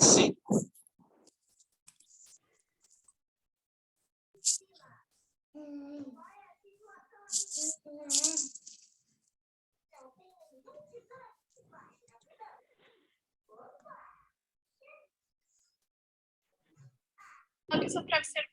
Sim. Coloque seu travesseiro.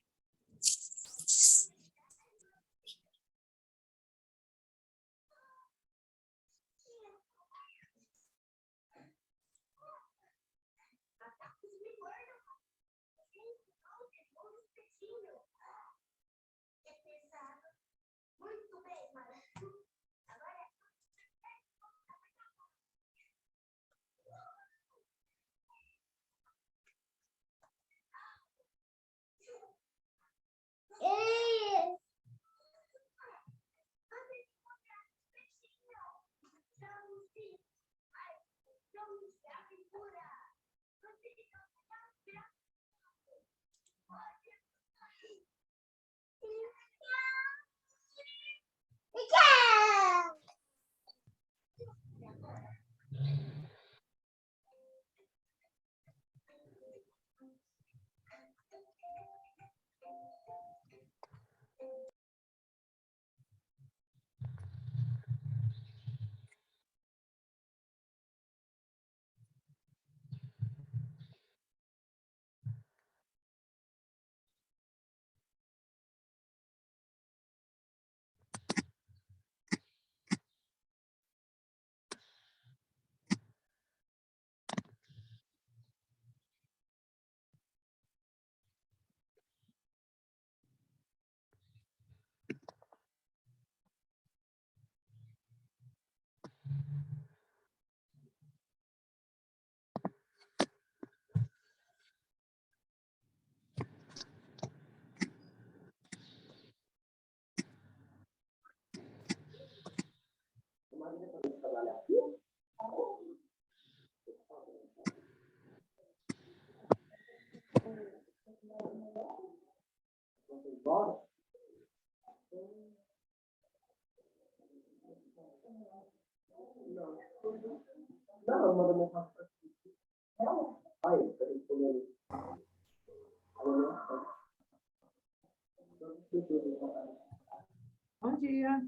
Bom dia.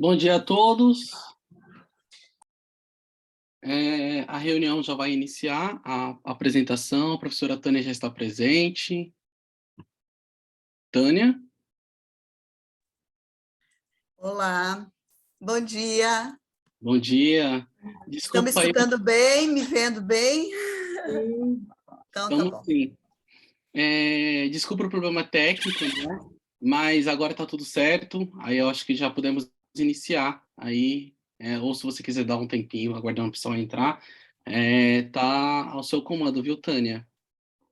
Bom dia a todos. A reunião já vai iniciar, a apresentação, a professora Tânia já está presente. Tânia? Olá, bom dia. Bom dia. Estão me Desculpa aí. escutando bem, me vendo bem? Então, tá Estamos bom. sim. Desculpa o problema técnico, né? Mas agora está tudo certo. Aí eu acho que já podemos iniciar aí ou se você quiser dar um tempinho aguardando o pessoal entrar, tá ao seu comando, viu, Tânia?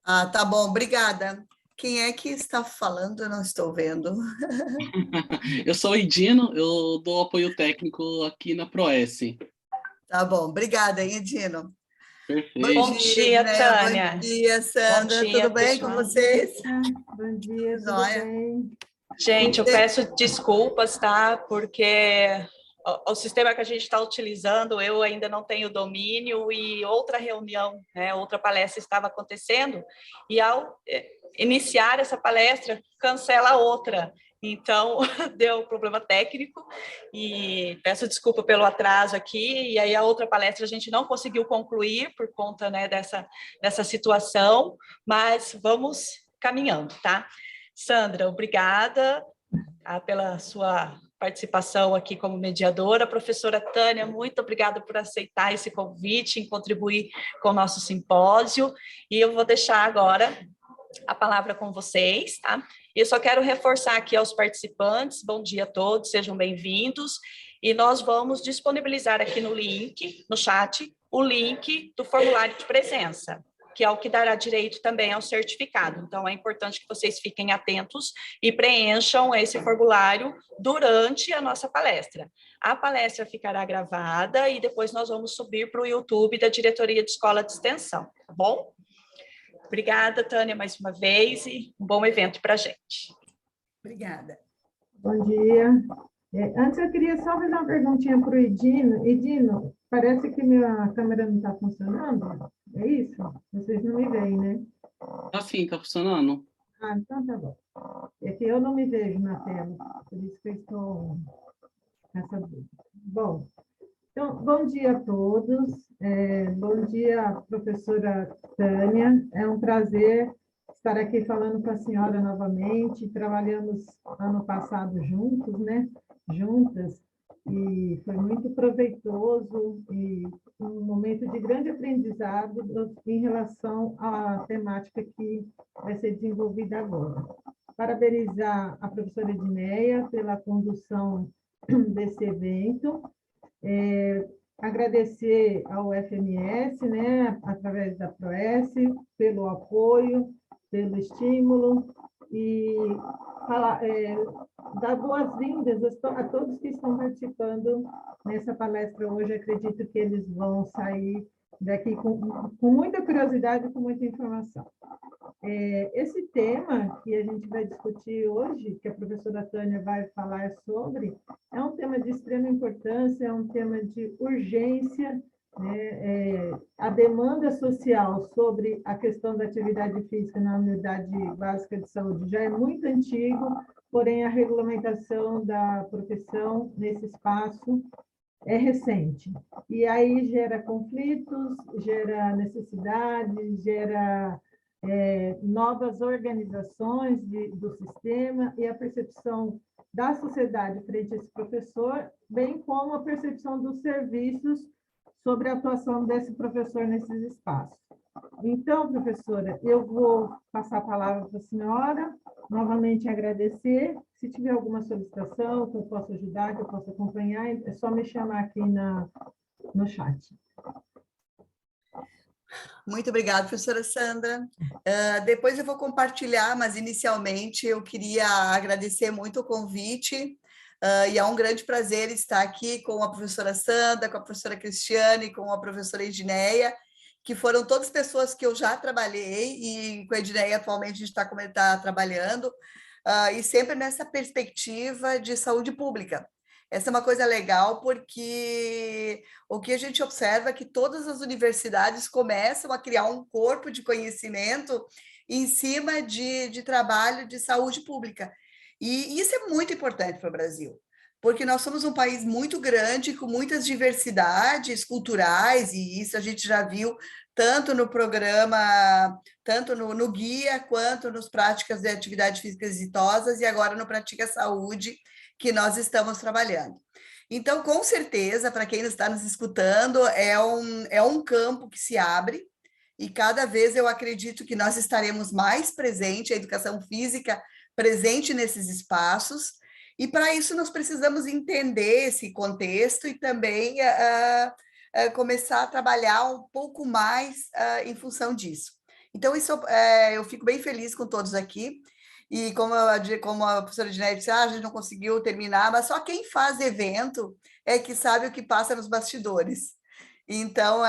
Ah, tá bom, obrigada. Quem é que está falando? Eu não estou vendo. Eu sou o Edino, eu dou apoio técnico aqui na Proes. Tá bom, obrigada, hein, Edino. Bom Perfeito. Bom dia, dia, Edneia. Bom Tânia. dia, Bom Sandra. dia, Tudo bem com pessoal. vocês? Bom dia, tudo Joia. bem? Gente, eu peço desculpas, tá? Porque o sistema que a gente está utilizando, eu ainda não tenho domínio e outra reunião, né, outra palestra estava acontecendo e ao iniciar essa palestra, cancela a outra. Então, deu problema técnico e peço desculpa pelo atraso aqui. E aí a outra palestra a gente não conseguiu concluir por conta, né, dessa situação, mas vamos caminhando, tá? Sandra, obrigada pela sua participação aqui como mediadora. Professora Tânia, muito obrigada por aceitar esse convite, em contribuir com o nosso simpósio. E eu vou deixar agora a palavra com vocês, tá? E eu só quero reforçar aqui aos participantes, bom dia a todos, sejam bem-vindos. E nós vamos disponibilizar aqui no link, no chat, o link do formulário de presença, que é o que dará direito também ao certificado. Então, é importante que vocês fiquem atentos e preencham esse formulário durante a nossa palestra. A palestra ficará gravada e depois nós vamos subir para o YouTube da Diretoria de Escola de Extensão, tá bom? Obrigada, Tânia, mais uma vez, e um bom evento para a gente. Obrigada. Bom dia. Antes eu queria só fazer uma perguntinha para o Edino. Edino, parece que minha câmera não está funcionando, é isso? Vocês não me veem, né? Tá sim, tá funcionando. Ah, então tá bom. É que eu não me vejo na tela, por isso que eu estou nessa dúvida. Bom, então, bom dia a todos. Bom dia, professora Tânia. É um prazer estar aqui falando com a senhora novamente. Trabalhamos ano passado juntos, né? Juntas, e foi muito proveitoso e um momento de grande aprendizado em relação à temática que vai ser desenvolvida agora. Parabenizar a professora Edneia pela condução desse evento, agradecer ao FMS, né, através da Proes, pelo apoio, pelo estímulo e dar boas-vindas a todos que estão participando nessa palestra hoje. Acredito que eles vão sair daqui com muita curiosidade e com muita informação. Esse tema que a gente vai discutir hoje, que a professora Tânia vai falar sobre, é um tema de extrema importância, é um tema de urgência, né? A demanda social sobre a questão da atividade física na unidade básica de saúde já é muito antigo, porém a regulamentação da profissão nesse espaço é recente. E aí gera conflitos, gera necessidades, gera novas organizações do sistema e a percepção da sociedade frente a esse professor, bem como a percepção dos serviços sobre a atuação desse professor nesses espaços. Então, professora, eu vou passar a palavra para a senhora, novamente agradecer. Se tiver alguma solicitação que eu possa ajudar, que eu possa acompanhar, é só me chamar aqui no chat. Muito obrigada, professora Sandra. Depois eu vou compartilhar, mas inicialmente eu queria agradecer muito o convite, e é um grande prazer estar aqui com a professora Sandra, com a professora Cristiane, com a professora Edneia, que foram todas pessoas que eu já trabalhei, e com a Edneia atualmente a gente está trabalhando, e sempre nessa perspectiva de saúde pública. Essa é uma coisa legal, porque o que a gente observa é que todas as universidades começam a criar um corpo de conhecimento em cima de trabalho de saúde pública. E isso é muito importante para o Brasil, porque nós somos um país muito grande, com muitas diversidades culturais, e isso a gente já viu tanto no programa, tanto no guia, quanto nos práticas de atividades físicas exitosas, e agora no Pratica Saúde, que nós estamos trabalhando. Então, com certeza, para quem está nos escutando, é um campo que se abre, e cada vez eu acredito que nós estaremos mais presentes, a educação física presente nesses espaços, E para isso nós precisamos entender esse contexto e também começar a trabalhar um pouco mais em função disso. Então, isso, eu fico bem feliz com todos aqui, e como a professora Dinéia disse, a gente não conseguiu terminar, mas só quem faz evento é que sabe o que passa nos bastidores. Então,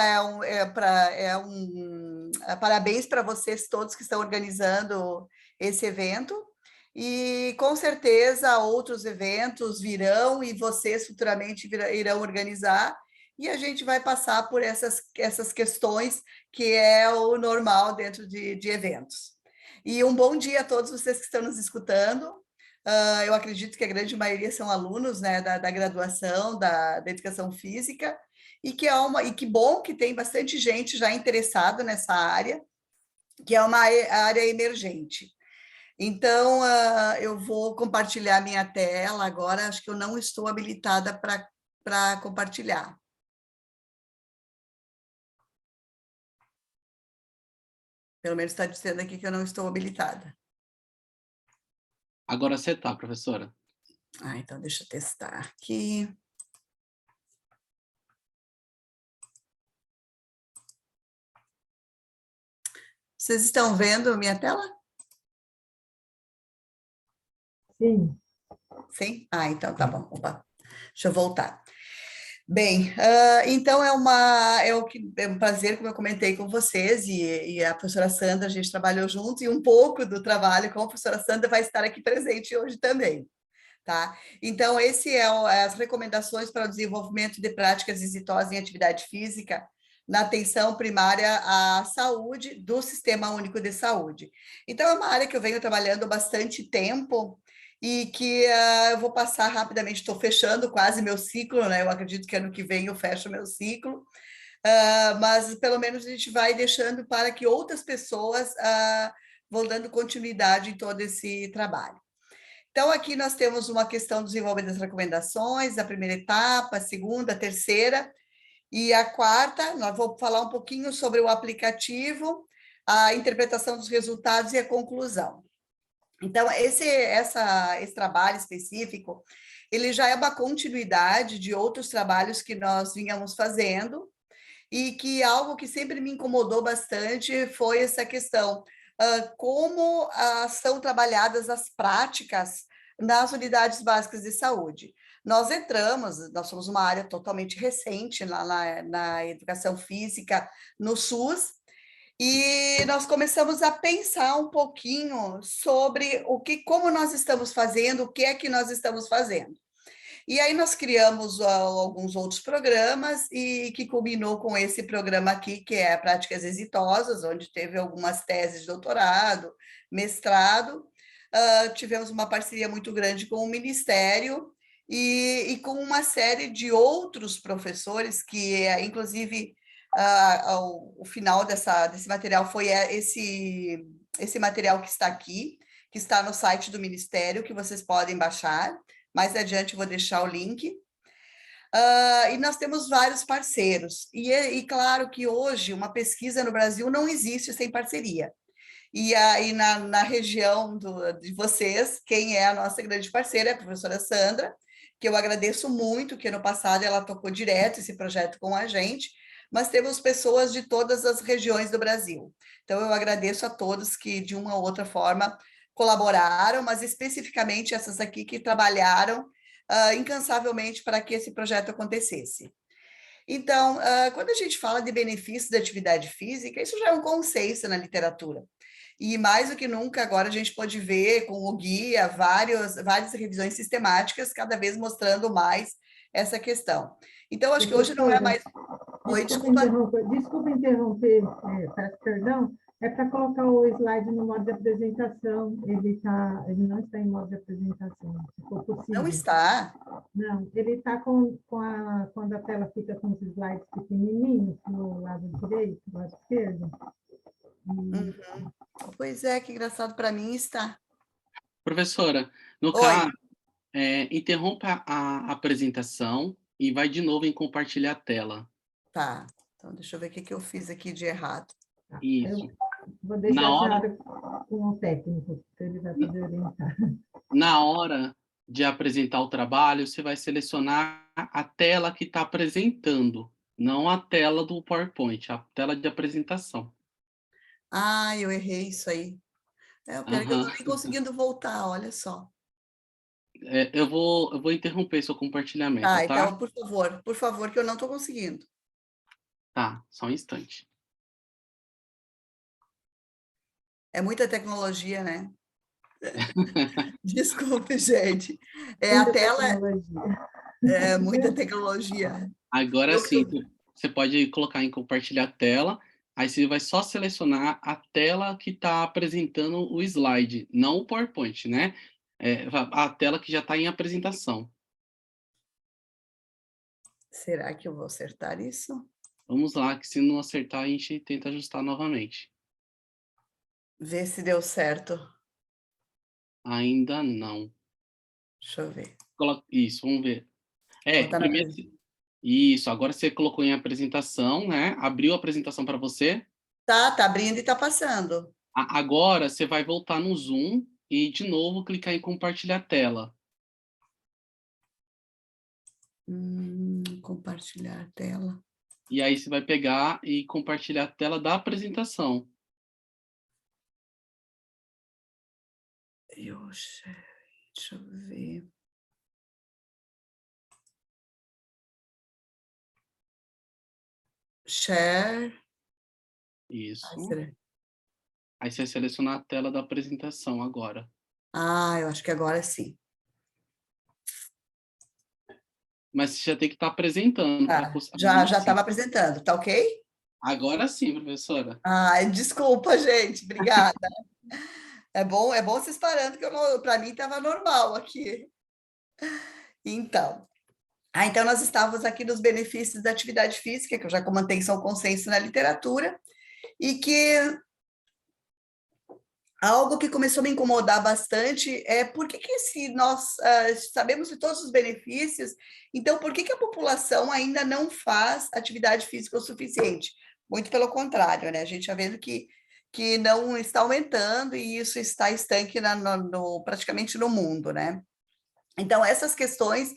parabéns para vocês todos que estão organizando esse evento, e com certeza outros eventos virão e vocês futuramente irão organizar, e a gente vai passar por essas questões que é o normal dentro de eventos. E um bom dia a todos vocês que estão nos escutando. Eu acredito que a grande maioria são alunos, né, da graduação, da educação física, e que bom que tem bastante gente já interessada nessa área, que é uma área emergente. Então, eu vou compartilhar minha tela agora, acho que eu não estou habilitada para compartilhar. Pelo menos está dizendo aqui que eu não estou habilitada. Agora você está, professora. Então deixa eu testar aqui. Vocês estão vendo minha tela? Sim. Sim? Então tá bom. Opa. Deixa eu voltar. Bem, então é um prazer, como eu comentei com vocês, e a professora Sandra, a gente trabalhou junto, e um pouco do trabalho com a professora Sandra vai estar aqui presente hoje também, tá? Então, esse as recomendações para o desenvolvimento de práticas exitosas em atividade física na atenção primária à saúde do Sistema Único de Saúde. Então, é uma área que eu venho trabalhando há bastante tempo, e que eu vou passar rapidamente, estou fechando quase meu ciclo, né? Eu acredito que ano que vem eu fecho meu ciclo, mas pelo menos a gente vai deixando para que outras pessoas vão dando continuidade em todo esse trabalho. Então, aqui nós temos uma questão do desenvolvimento das recomendações, a primeira etapa, a segunda, a terceira, e a quarta, nós vamos falar um pouquinho sobre o aplicativo, a interpretação dos resultados e a conclusão. Então, esse trabalho específico, ele já é uma continuidade de outros trabalhos que nós vínhamos fazendo, e que algo que sempre me incomodou bastante foi essa questão, como são trabalhadas as práticas nas unidades básicas de saúde. Nós somos uma área totalmente recente na educação física, no SUS, e nós começamos a pensar um pouquinho sobre como nós estamos fazendo, o que é que nós estamos fazendo. E aí nós criamos alguns outros programas, e que culminou com esse programa aqui, que é Práticas Exitosas, onde teve algumas teses de doutorado, mestrado. Tivemos uma parceria muito grande com o Ministério e com uma série de outros professores que, inclusive, o final desse material foi esse material que está aqui, que está no site do Ministério, que vocês podem baixar. Mais adiante eu vou deixar o link. E nós temos vários parceiros. E claro que hoje uma pesquisa no Brasil não existe sem parceria. E aí na região de vocês, quem é a nossa grande parceira é a professora Sandra, que eu agradeço muito, que ano passado ela tocou direto esse projeto com a gente, mas temos pessoas de todas as regiões do Brasil. Então, eu agradeço a todos que, de uma ou outra forma, colaboraram, mas especificamente essas aqui que trabalharam incansavelmente para que esse projeto acontecesse. Então, quando a gente fala de benefícios da atividade física, isso já é um conceito na literatura. E mais do que nunca, agora a gente pode ver com o guia várias revisões sistemáticas, cada vez mostrando mais essa questão. Então, acho que hoje não é mais... Oi, desculpa. Desculpa interromper, peço perdão. É para colocar o slide no modo de apresentação. Ele não está em modo de apresentação, se for possível. Não está? Não, ele está quando a tela fica com os slides pequenininhos no lado direito, no lado esquerdo. Uhum. Pois é, que engraçado, para mim está. Professora, no Oi. caso, interrompa a apresentação e vai de novo em compartilhar a tela. Tá, então deixa eu ver o que eu fiz aqui de errado. Isso. Eu vou deixar a senhora com o técnico, que ele vai poder orientar. Na hora de apresentar o trabalho, você vai selecionar a tela que está apresentando, não a tela do PowerPoint, a tela de apresentação. Ah, eu errei isso aí. O pior é que eu não Aham. estou nem conseguindo voltar, olha só. Eu vou interromper seu compartilhamento, Tá, tá? então, por favor, que eu não estou conseguindo. Tá, só um instante. É muita tecnologia, né? Desculpe, gente. A Muita tela tecnologia. é muita tecnologia. Agora Eu que sim, tô... você pode colocar em compartilhar tela, aí você vai só selecionar a tela que está apresentando o slide, não o PowerPoint, né? A tela que já está em apresentação. Será que eu vou acertar isso? Vamos lá, que se não acertar, a gente tenta ajustar novamente. Ver se deu certo. Ainda não. Deixa eu ver. Isso, vamos ver. Botar na Primeiro. Isso, agora você colocou em apresentação, né? Abriu a apresentação para você. Tá abrindo e tá passando. Agora você vai voltar no Zoom e de novo clicar em compartilhar tela. Compartilhar a tela. E aí você vai pegar e compartilhar a tela da apresentação. Deixa eu ver. Share. Isso. Será? Aí você seleciona a tela da apresentação agora. Eu acho que agora sim. Mas você já tem que estar apresentando para Tá, já estava apresentando, tá ok? Agora sim, professora. Desculpa, gente, obrigada. É bom vocês parando, que para mim estava normal aqui. Então, então nós estávamos aqui nos benefícios da atividade física, que eu já comentei que são consenso na literatura, e que algo que começou a me incomodar bastante é por que se nós sabemos de todos os benefícios, então por que a população ainda não faz atividade física o suficiente? Muito pelo contrário, né? A gente está vendo que não está aumentando e isso está estanque praticamente no mundo, né? Então, essas questões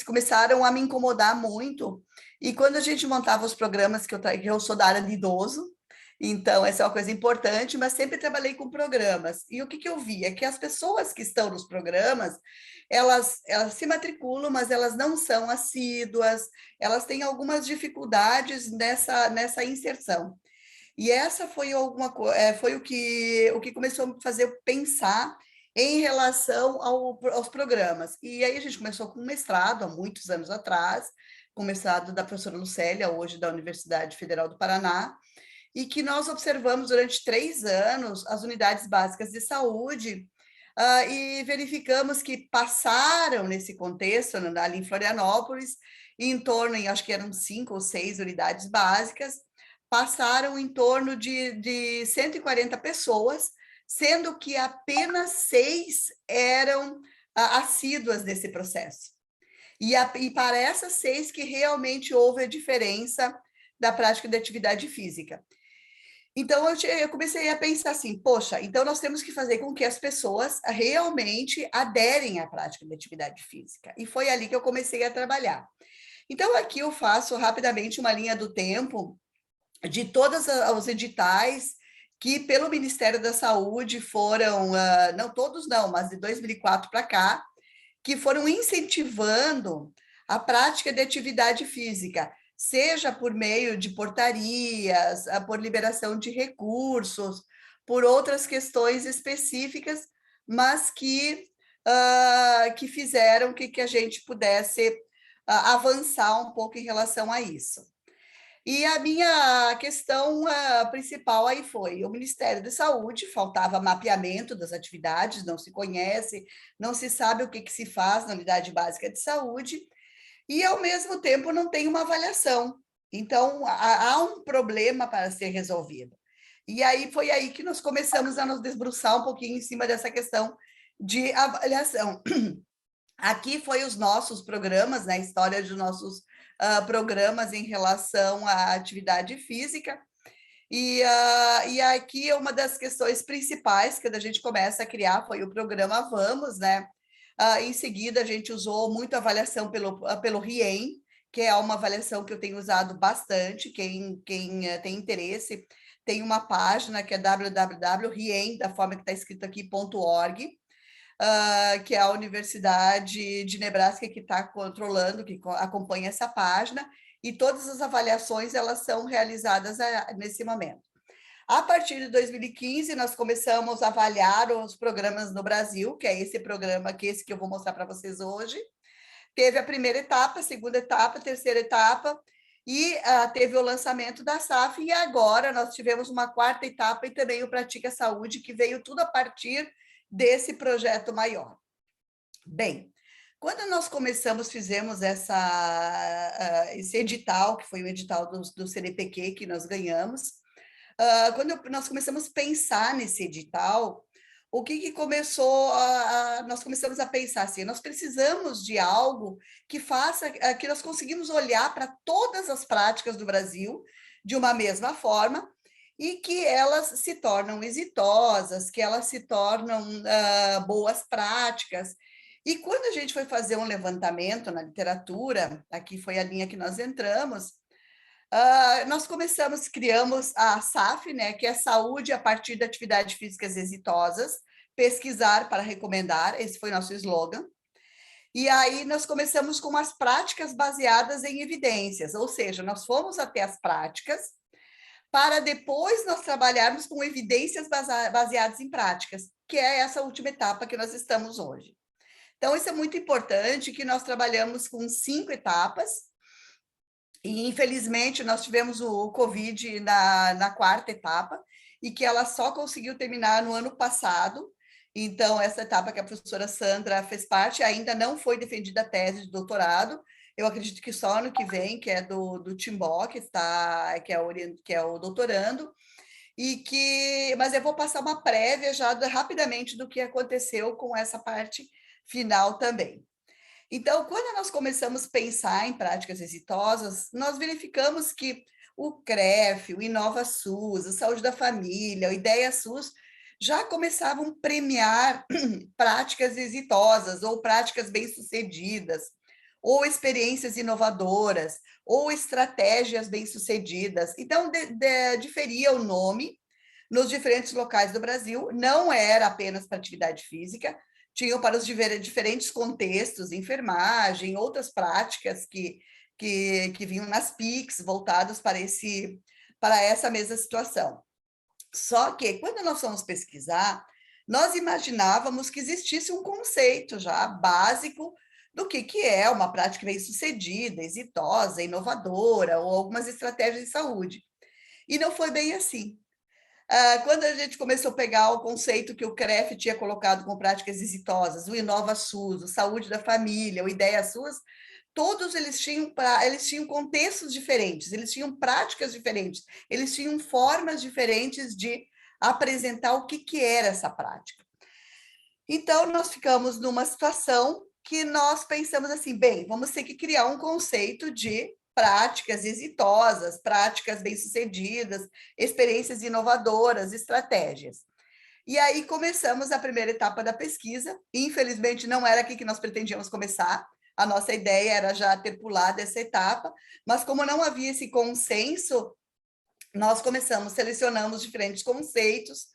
começaram a me incomodar muito, e quando a gente montava os programas, que eu sou da área de idoso, então, essa é uma coisa importante, mas sempre trabalhei com programas. E o que eu vi é que as pessoas que estão nos programas, elas se matriculam, mas elas não são assíduas, elas têm algumas dificuldades nessa inserção. E essa foi foi o que começou a me fazer pensar em relação aos programas. E aí a gente começou com um mestrado, há muitos anos atrás, com o mestrado da professora Lucélia, hoje da Universidade Federal do Paraná, e que nós observamos durante 3 anos as unidades básicas de saúde, e verificamos que passaram nesse contexto, ali em Florianópolis, em torno, acho que eram 5 ou 6 unidades básicas, passaram em torno de 140 pessoas, sendo que apenas 6 eram assíduas desse processo. E para essas 6 que realmente houve a diferença da prática de atividade física. Então, eu comecei a pensar assim, poxa, então nós temos que fazer com que as pessoas realmente aderem à prática de atividade física. E foi ali que eu comecei a trabalhar. Então, aqui eu faço rapidamente uma linha do tempo de todos os editais que pelo Ministério da Saúde foram, não todos não, mas de 2004 para cá, que foram incentivando a prática de atividade física, seja por meio de portarias, por liberação de recursos, por outras questões específicas, mas que fizeram que a gente pudesse avançar um pouco em relação a isso. E a minha questão principal aí foi o Ministério da Saúde, faltava mapeamento das atividades, não se conhece, não se sabe o que se faz na unidade básica de saúde, e, ao mesmo tempo, não tem uma avaliação. Então, há um problema para ser resolvido. E aí foi aí que nós começamos a nos debruçar um pouquinho em cima dessa questão de avaliação. Aqui foi os nossos programas, né, a história dos nossos programas em relação à atividade física, e aqui uma das questões principais que a gente começa a criar foi o programa Vamos, né, Em seguida, a gente usou muito a avaliação pelo RIEM, que é uma avaliação que eu tenho usado bastante. Quem tem interesse, tem uma página que é www.rien, da forma que está escrito aqui, .org, que é a Universidade de Nebraska que está controlando, que acompanha essa página, e todas as avaliações elas são realizadas nesse momento. A partir de 2015, nós começamos a avaliar os programas no Brasil, que é esse programa, esse que eu vou mostrar para vocês hoje. Teve a primeira etapa, a segunda etapa, a terceira etapa, e teve o lançamento da SAF, e agora nós tivemos uma quarta etapa e também o Pratica Saúde, que veio tudo a partir desse projeto maior. Bem, quando nós fizemos esse edital, que foi o edital do CNPq que nós ganhamos, quando nós começamos a pensar nesse edital, o que começou nós começamos a pensar assim, nós precisamos de algo que faça, que nós conseguimos olhar para todas as práticas do Brasil de uma mesma forma e que elas se tornam exitosas, que elas se tornam boas práticas. E quando a gente foi fazer um levantamento na literatura, aqui foi a linha que nós entramos, nós criamos a SAF, né, que é Saúde a partir de atividades físicas exitosas, pesquisar para recomendar, esse foi nosso slogan. E aí nós começamos com as práticas baseadas em evidências, ou seja, nós fomos até as práticas para depois nós trabalharmos com evidências baseadas em práticas, que é essa última etapa que nós estamos hoje. Então, isso é muito importante, que nós trabalhamos com 5 etapas, e infelizmente nós tivemos o Covid na quarta etapa, e que ela só conseguiu terminar no ano passado. Então, essa etapa que a professora Sandra fez parte, ainda não foi defendida a tese de doutorado. Eu acredito que só ano que vem, que é do Timbó, que é o doutorando, mas eu vou passar uma prévia já rapidamente do que aconteceu com essa parte final também. Então, quando nós começamos a pensar em práticas exitosas, nós verificamos que o CREF, o InovaSUS, a Saúde da Família, o IDEA-SUS, já começavam a premiar práticas exitosas, ou práticas bem-sucedidas, ou experiências inovadoras, ou estratégias bem-sucedidas. Então, diferia o nome nos diferentes locais do Brasil, não era apenas para atividade física, tinham para os diferentes contextos, enfermagem, outras práticas que vinham nas PICs, voltadas para essa mesma situação. Só que, quando nós fomos pesquisar, nós imaginávamos que existisse um conceito já básico do que é uma prática bem-sucedida, exitosa, inovadora, ou algumas estratégias de saúde. E não foi bem assim. Quando a gente começou a pegar o conceito que o CREF tinha colocado com práticas exitosas, o InovaSUS, o Saúde da Família, o IDEA-SUS, todos eles tinham contextos diferentes, eles tinham práticas diferentes, eles tinham formas diferentes de apresentar o que era essa prática. Então, nós ficamos numa situação que nós pensamos assim, bem, vamos ter que criar um conceito de práticas exitosas, práticas bem-sucedidas, experiências inovadoras, estratégias. E aí começamos a primeira etapa da pesquisa, e infelizmente não era aqui que nós pretendíamos começar, a nossa ideia era já ter pulado essa etapa, mas como não havia esse consenso, nós selecionamos diferentes conceitos,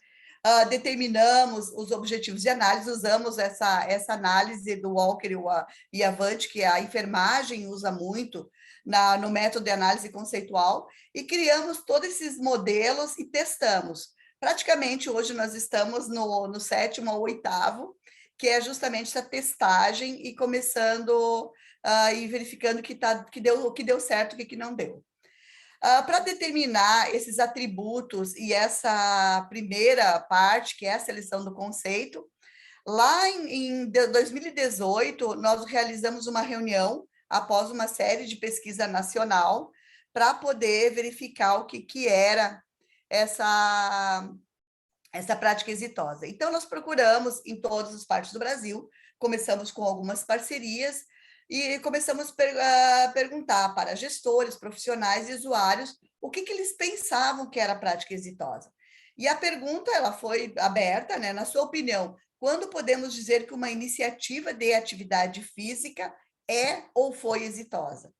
determinamos os objetivos de análise, usamos essa análise do Walker e Avante, que a enfermagem usa muito no método de análise conceitual, e criamos todos esses modelos e testamos. Praticamente, hoje, nós estamos no 7º ou 8º, que é justamente essa testagem e começando e verificando que deu certo e que não deu. Para determinar esses atributos e essa primeira parte, que é a seleção do conceito, lá em 2018, nós realizamos uma reunião após uma série de pesquisa nacional para poder verificar o que era essa prática exitosa. Então, nós procuramos em todas as partes do Brasil, começamos com algumas parcerias e começamos a perguntar para gestores, profissionais e usuários o que eles pensavam que era a prática exitosa. E a pergunta ela foi aberta, né? Na sua opinião, quando podemos dizer que uma iniciativa de atividade física é ou foi exitosa.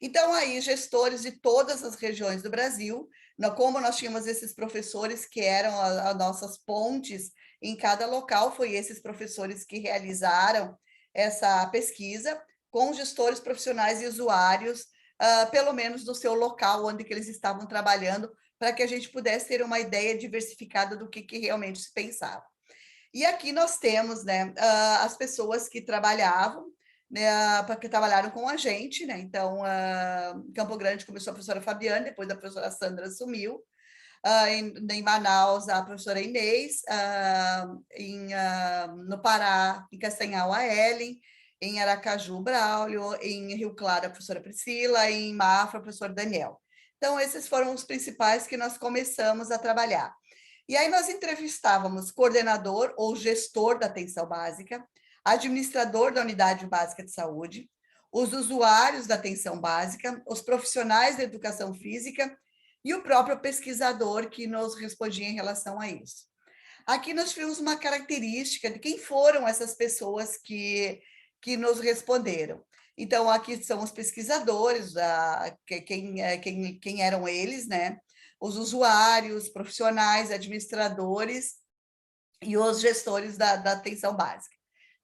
Então, aí, gestores de todas as regiões do Brasil, como nós tínhamos esses professores que eram as nossas pontes em cada local, foi esses professores que realizaram essa pesquisa com gestores profissionais e usuários, pelo menos no seu local onde que eles estavam trabalhando, para que a gente pudesse ter uma ideia diversificada do que realmente se pensava. E aqui nós temos, né, as pessoas que trabalhavam, né, que trabalharam com a gente, né? Então, em Campo Grande começou a professora Fabiana, depois a professora Sandra assumiu, em Manaus a professora Inês, no Pará, em Castanhal a Ellen, em Aracaju Braulio, em Rio Claro a professora Priscila, em Mafra a professor Daniel. Então, esses foram os principais que nós começamos a trabalhar. E aí nós entrevistávamos coordenador ou gestor da atenção básica, administrador da unidade básica de saúde, os usuários da atenção básica, os profissionais da educação física e o próprio pesquisador que nos respondia em relação a isso. Aqui nós tivemos uma característica de quem foram essas pessoas que nos responderam. Então, aqui são os pesquisadores, quem eram eles, né? Os usuários, profissionais, administradores e os gestores da atenção básica.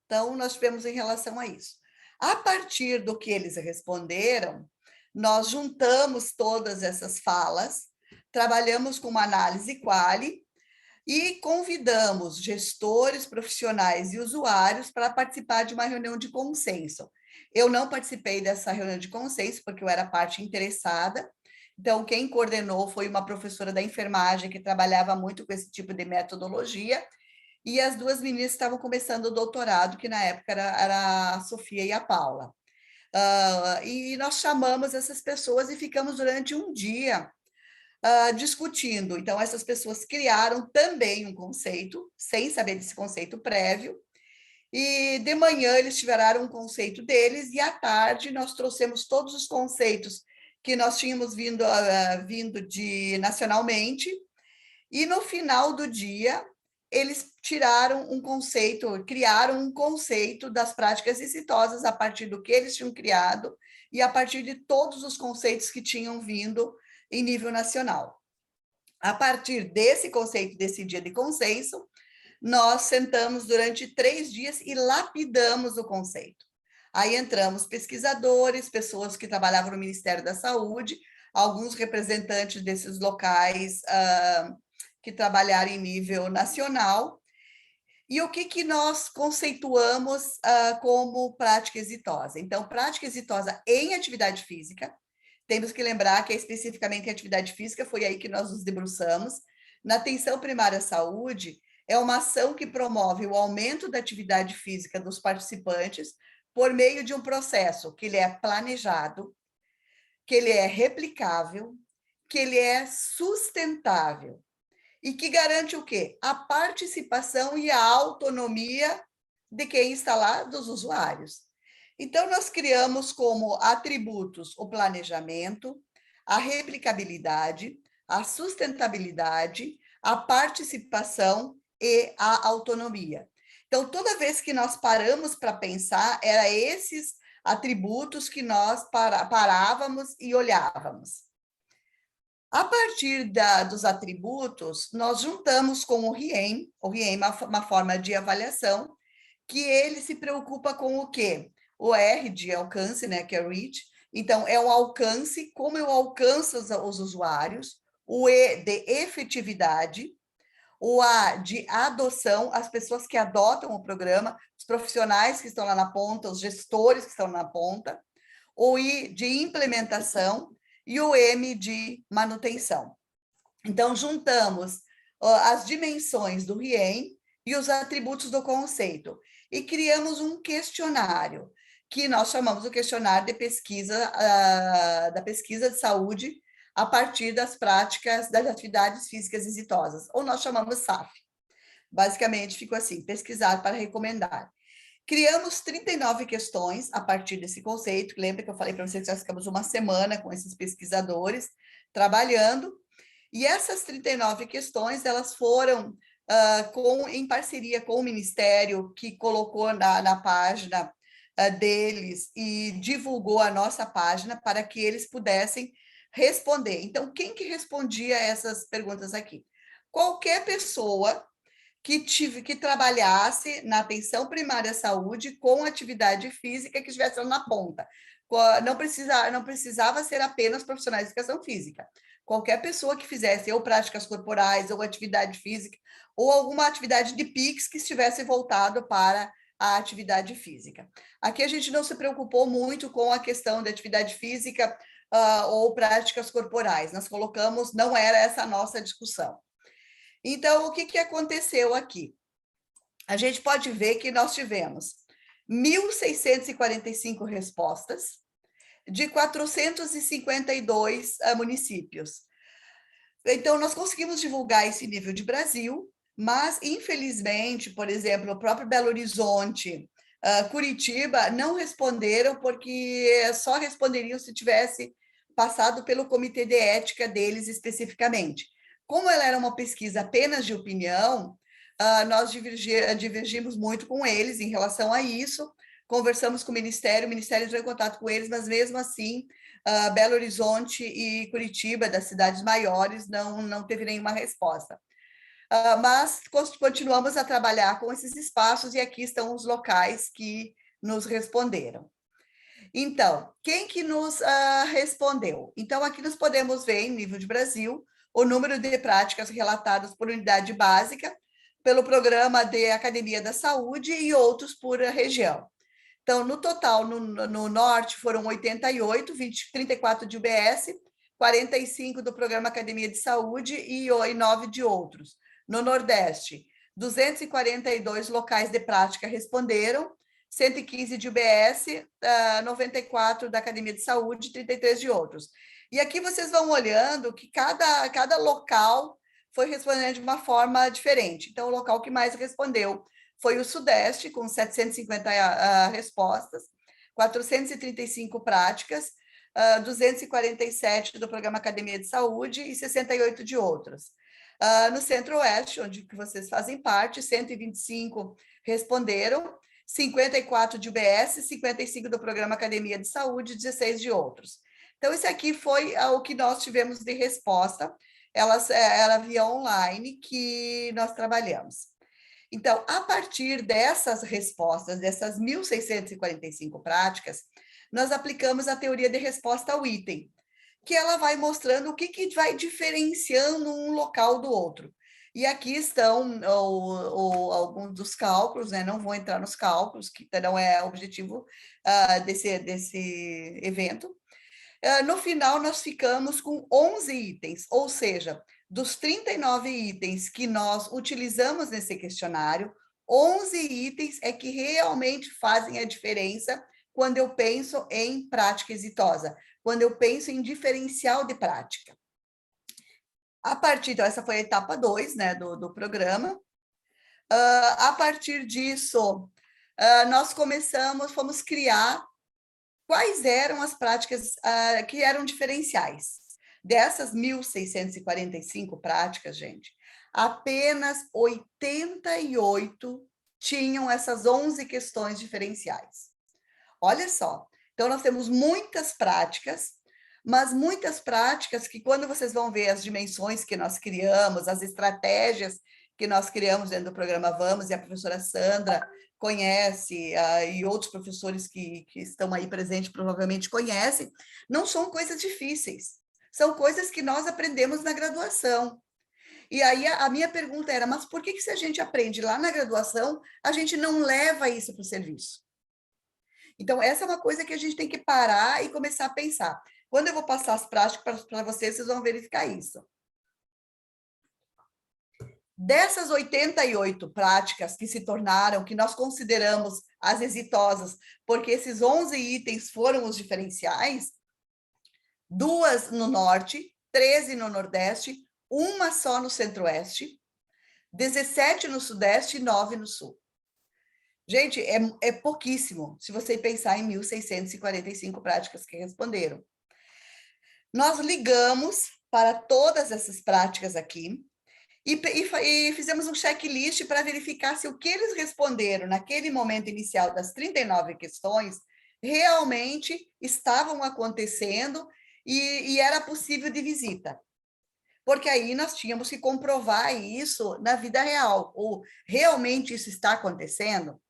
Então, nós tivemos em relação a isso. A partir do que eles responderam, nós juntamos todas essas falas, trabalhamos com uma análise quali e convidamos gestores, profissionais e usuários para participar de uma reunião de consenso. Eu não participei dessa reunião de consenso, porque eu era parte interessada. Então, quem coordenou foi uma professora da enfermagem que trabalhava muito com esse tipo de metodologia, e as duas meninas estavam começando o doutorado, que na época era a Sofia e a Paula. E nós chamamos essas pessoas e ficamos durante um dia discutindo. Então, essas pessoas criaram também um conceito, sem saber desse conceito prévio, e de manhã eles tiveram um conceito deles, e à tarde nós trouxemos todos os conceitos que nós tínhamos vindo nacionalmente, e no final do dia eles criaram um conceito das práticas exitosas a partir do que eles tinham criado e a partir de todos os conceitos que tinham vindo em nível nacional. A partir desse conceito, desse dia de consenso, nós sentamos durante 3 dias e lapidamos o conceito. Aí entramos pesquisadores, pessoas que trabalhavam no Ministério da Saúde, alguns representantes desses locais que trabalharam em nível nacional. E o que nós conceituamos como prática exitosa? Então, prática exitosa em atividade física, temos que lembrar que especificamente em atividade física, foi aí que nós nos debruçamos. Na atenção primária à saúde, é uma ação que promove o aumento da atividade física dos participantes por meio de um processo que ele é planejado, que ele é replicável, que ele é sustentável e que garante o quê? A participação e a autonomia de quem está lá, dos usuários. Então, nós criamos como atributos o planejamento, a replicabilidade, a sustentabilidade, a participação e a autonomia. Então, toda vez que nós paramos para pensar, era esses atributos que nós parávamos e olhávamos. A partir dos atributos, nós juntamos com o RIEM é uma forma de avaliação, que ele se preocupa com o quê? O R de alcance, né, que é reach, então é o alcance, como eu alcanço os usuários, o E de efetividade, o A de adoção, as pessoas que adotam o programa, os profissionais que estão lá na ponta, os gestores que estão na ponta, o I de implementação e o M de manutenção. Então, juntamos as dimensões do RIEM e os atributos do conceito e criamos um questionário, que nós chamamos o questionário de pesquisa, da pesquisa de saúde a partir das práticas das atividades físicas exitosas, ou nós chamamos SAF. Basicamente, ficou assim, pesquisar para recomendar. Criamos 39 questões a partir desse conceito. Lembra que eu falei para vocês que nós ficamos uma semana com esses pesquisadores trabalhando, e essas 39 questões, elas foram em parceria com o Ministério, que colocou na página deles e divulgou a nossa página para que eles pudessem responder. Então, quem que respondia essas perguntas aqui? Qualquer pessoa que trabalhasse na atenção primária à saúde com atividade física que estivesse na ponta. Não precisava ser apenas profissionais de educação física. Qualquer pessoa que fizesse ou práticas corporais, ou atividade física, ou alguma atividade de PIX que estivesse voltado para a atividade física. Aqui a gente não se preocupou muito com a questão da atividade física ou práticas corporais. Nós colocamos, não era essa a nossa discussão. Então, o que aconteceu aqui? A gente pode ver que nós tivemos 1.645 respostas de 452 municípios. Então, nós conseguimos divulgar esse nível de Brasil, mas, infelizmente, por exemplo, o próprio Belo Horizonte, Curitiba, não responderam, porque só responderiam se tivesse passado pelo comitê de ética deles especificamente. Como ela era uma pesquisa apenas de opinião, nós divergimos muito com eles em relação a isso, conversamos com o Ministério entrou em contato com eles, mas mesmo assim, Belo Horizonte e Curitiba, das cidades maiores, não teve nenhuma resposta. Mas continuamos a trabalhar com esses espaços e aqui estão os locais que nos responderam. Então, quem que nos respondeu? Então, aqui nós podemos ver, em nível de Brasil, o número de práticas relatadas por unidade básica, pelo programa de Academia da Saúde e outros por região. Então, no total, no norte foram 88, 34 de UBS, 45 do programa Academia de Saúde e 9 de outros. No nordeste, 242 locais de prática responderam, 115 de UBS, 94 da Academia de Saúde, 33 de outros. E aqui vocês vão olhando que cada local foi respondendo de uma forma diferente. Então, o local que mais respondeu foi o Sudeste, com 750 respostas, 435 práticas, 247 do programa Academia de Saúde e 68 de outros. No Centro-Oeste, onde vocês fazem parte, 125 responderam, 54 de UBS, 55 do programa Academia de Saúde, 16 de outros. Então, esse aqui foi o que nós tivemos de resposta, era via online que nós trabalhamos. Então, a partir dessas respostas, dessas 1.645 práticas, nós aplicamos a teoria de resposta ao item, que ela vai mostrando o que vai diferenciando um local do outro. E aqui estão alguns dos cálculos, né? Não vou entrar nos cálculos, que não é o objetivo desse evento. No final, nós ficamos com 11 itens, ou seja, dos 39 itens que nós utilizamos nesse questionário, 11 itens é que realmente fazem a diferença quando eu penso em prática exitosa, quando eu penso em diferencial de prática. Então, essa foi a etapa 2, né, do programa. A partir disso, nós fomos criar quais eram as práticas que eram diferenciais. Dessas 1.645 práticas, gente, apenas 88 tinham essas 11 questões diferenciais. Olha só, então nós temos muitas práticas, mas muitas práticas que quando vocês vão ver as dimensões que nós criamos, as estratégias que nós criamos dentro do programa Vamos, e a professora Sandra conhece, e outros professores que estão aí presentes provavelmente conhecem, não são coisas difíceis, são coisas que nós aprendemos na graduação. E aí a minha pergunta era, mas por que se a gente aprende lá na graduação, a gente não leva isso para o serviço? Então, essa é uma coisa que a gente tem que parar e começar a pensar. Quando eu vou passar as práticas para vocês, vocês vão verificar isso. Dessas 88 práticas que se tornaram, que nós consideramos as exitosas, porque esses 11 itens foram os diferenciais, 2 no Norte, 13 no Nordeste, uma só no Centro-Oeste, 17 no Sudeste e 9 no Sul. Gente, é pouquíssimo, se você pensar em 1.645 práticas que responderam. Nós ligamos para todas essas práticas aqui E fizemos um checklist para verificar se o que eles responderam naquele momento inicial das 39 questões realmente estavam acontecendo e era possível de visita. Porque aí nós tínhamos que comprovar isso na vida real, ou realmente isso está acontecendo.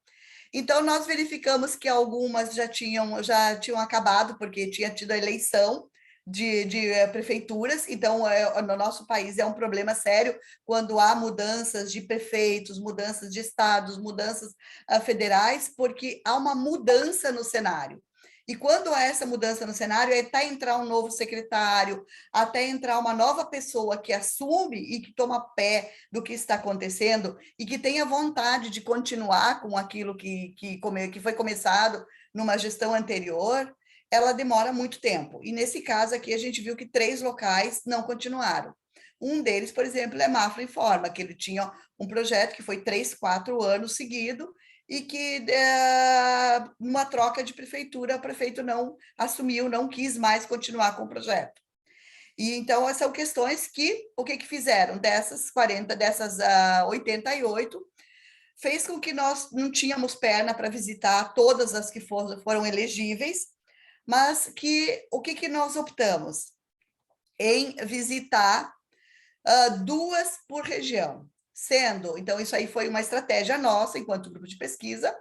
Então, nós verificamos que algumas já tinham acabado, porque tinha tido a eleição de prefeituras, então, no nosso país é um problema sério quando há mudanças de prefeitos, mudanças de estados, mudanças federais, porque há uma mudança no cenário. E quando há essa mudança no cenário, é até entrar um novo secretário, até entrar uma nova pessoa que assume e que toma pé do que está acontecendo e que tenha vontade de continuar com aquilo que foi começado numa gestão anterior, ela demora muito tempo. E nesse caso aqui, a gente viu que 3 locais não continuaram. Um deles, por exemplo, é Mafra Informa, que ele tinha um projeto que foi 3, 4 anos seguido, e que, numa troca de prefeitura, o prefeito não assumiu, não quis mais continuar com o projeto. E então, são questões que, o que fizeram? Dessas 88, fez com que nós não tínhamos perna para visitar todas as que foram elegíveis, mas o que nós optamos? Em visitar 2 por região. Então, isso aí foi uma estratégia nossa, enquanto grupo de pesquisa,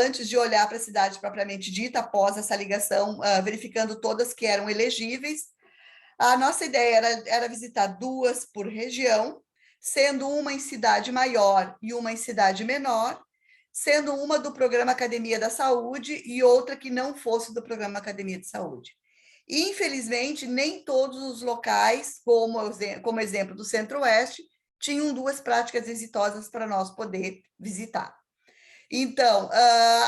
antes de olhar para a cidade propriamente dita, após essa ligação, verificando todas que eram elegíveis, a nossa ideia era visitar 2 por região, sendo uma em cidade maior e uma em cidade menor, sendo uma do programa Academia da Saúde e outra que não fosse do programa Academia de Saúde. Infelizmente, nem todos os locais, como exemplo do Centro-Oeste, tinham 2 práticas exitosas para nós poder visitar. Então,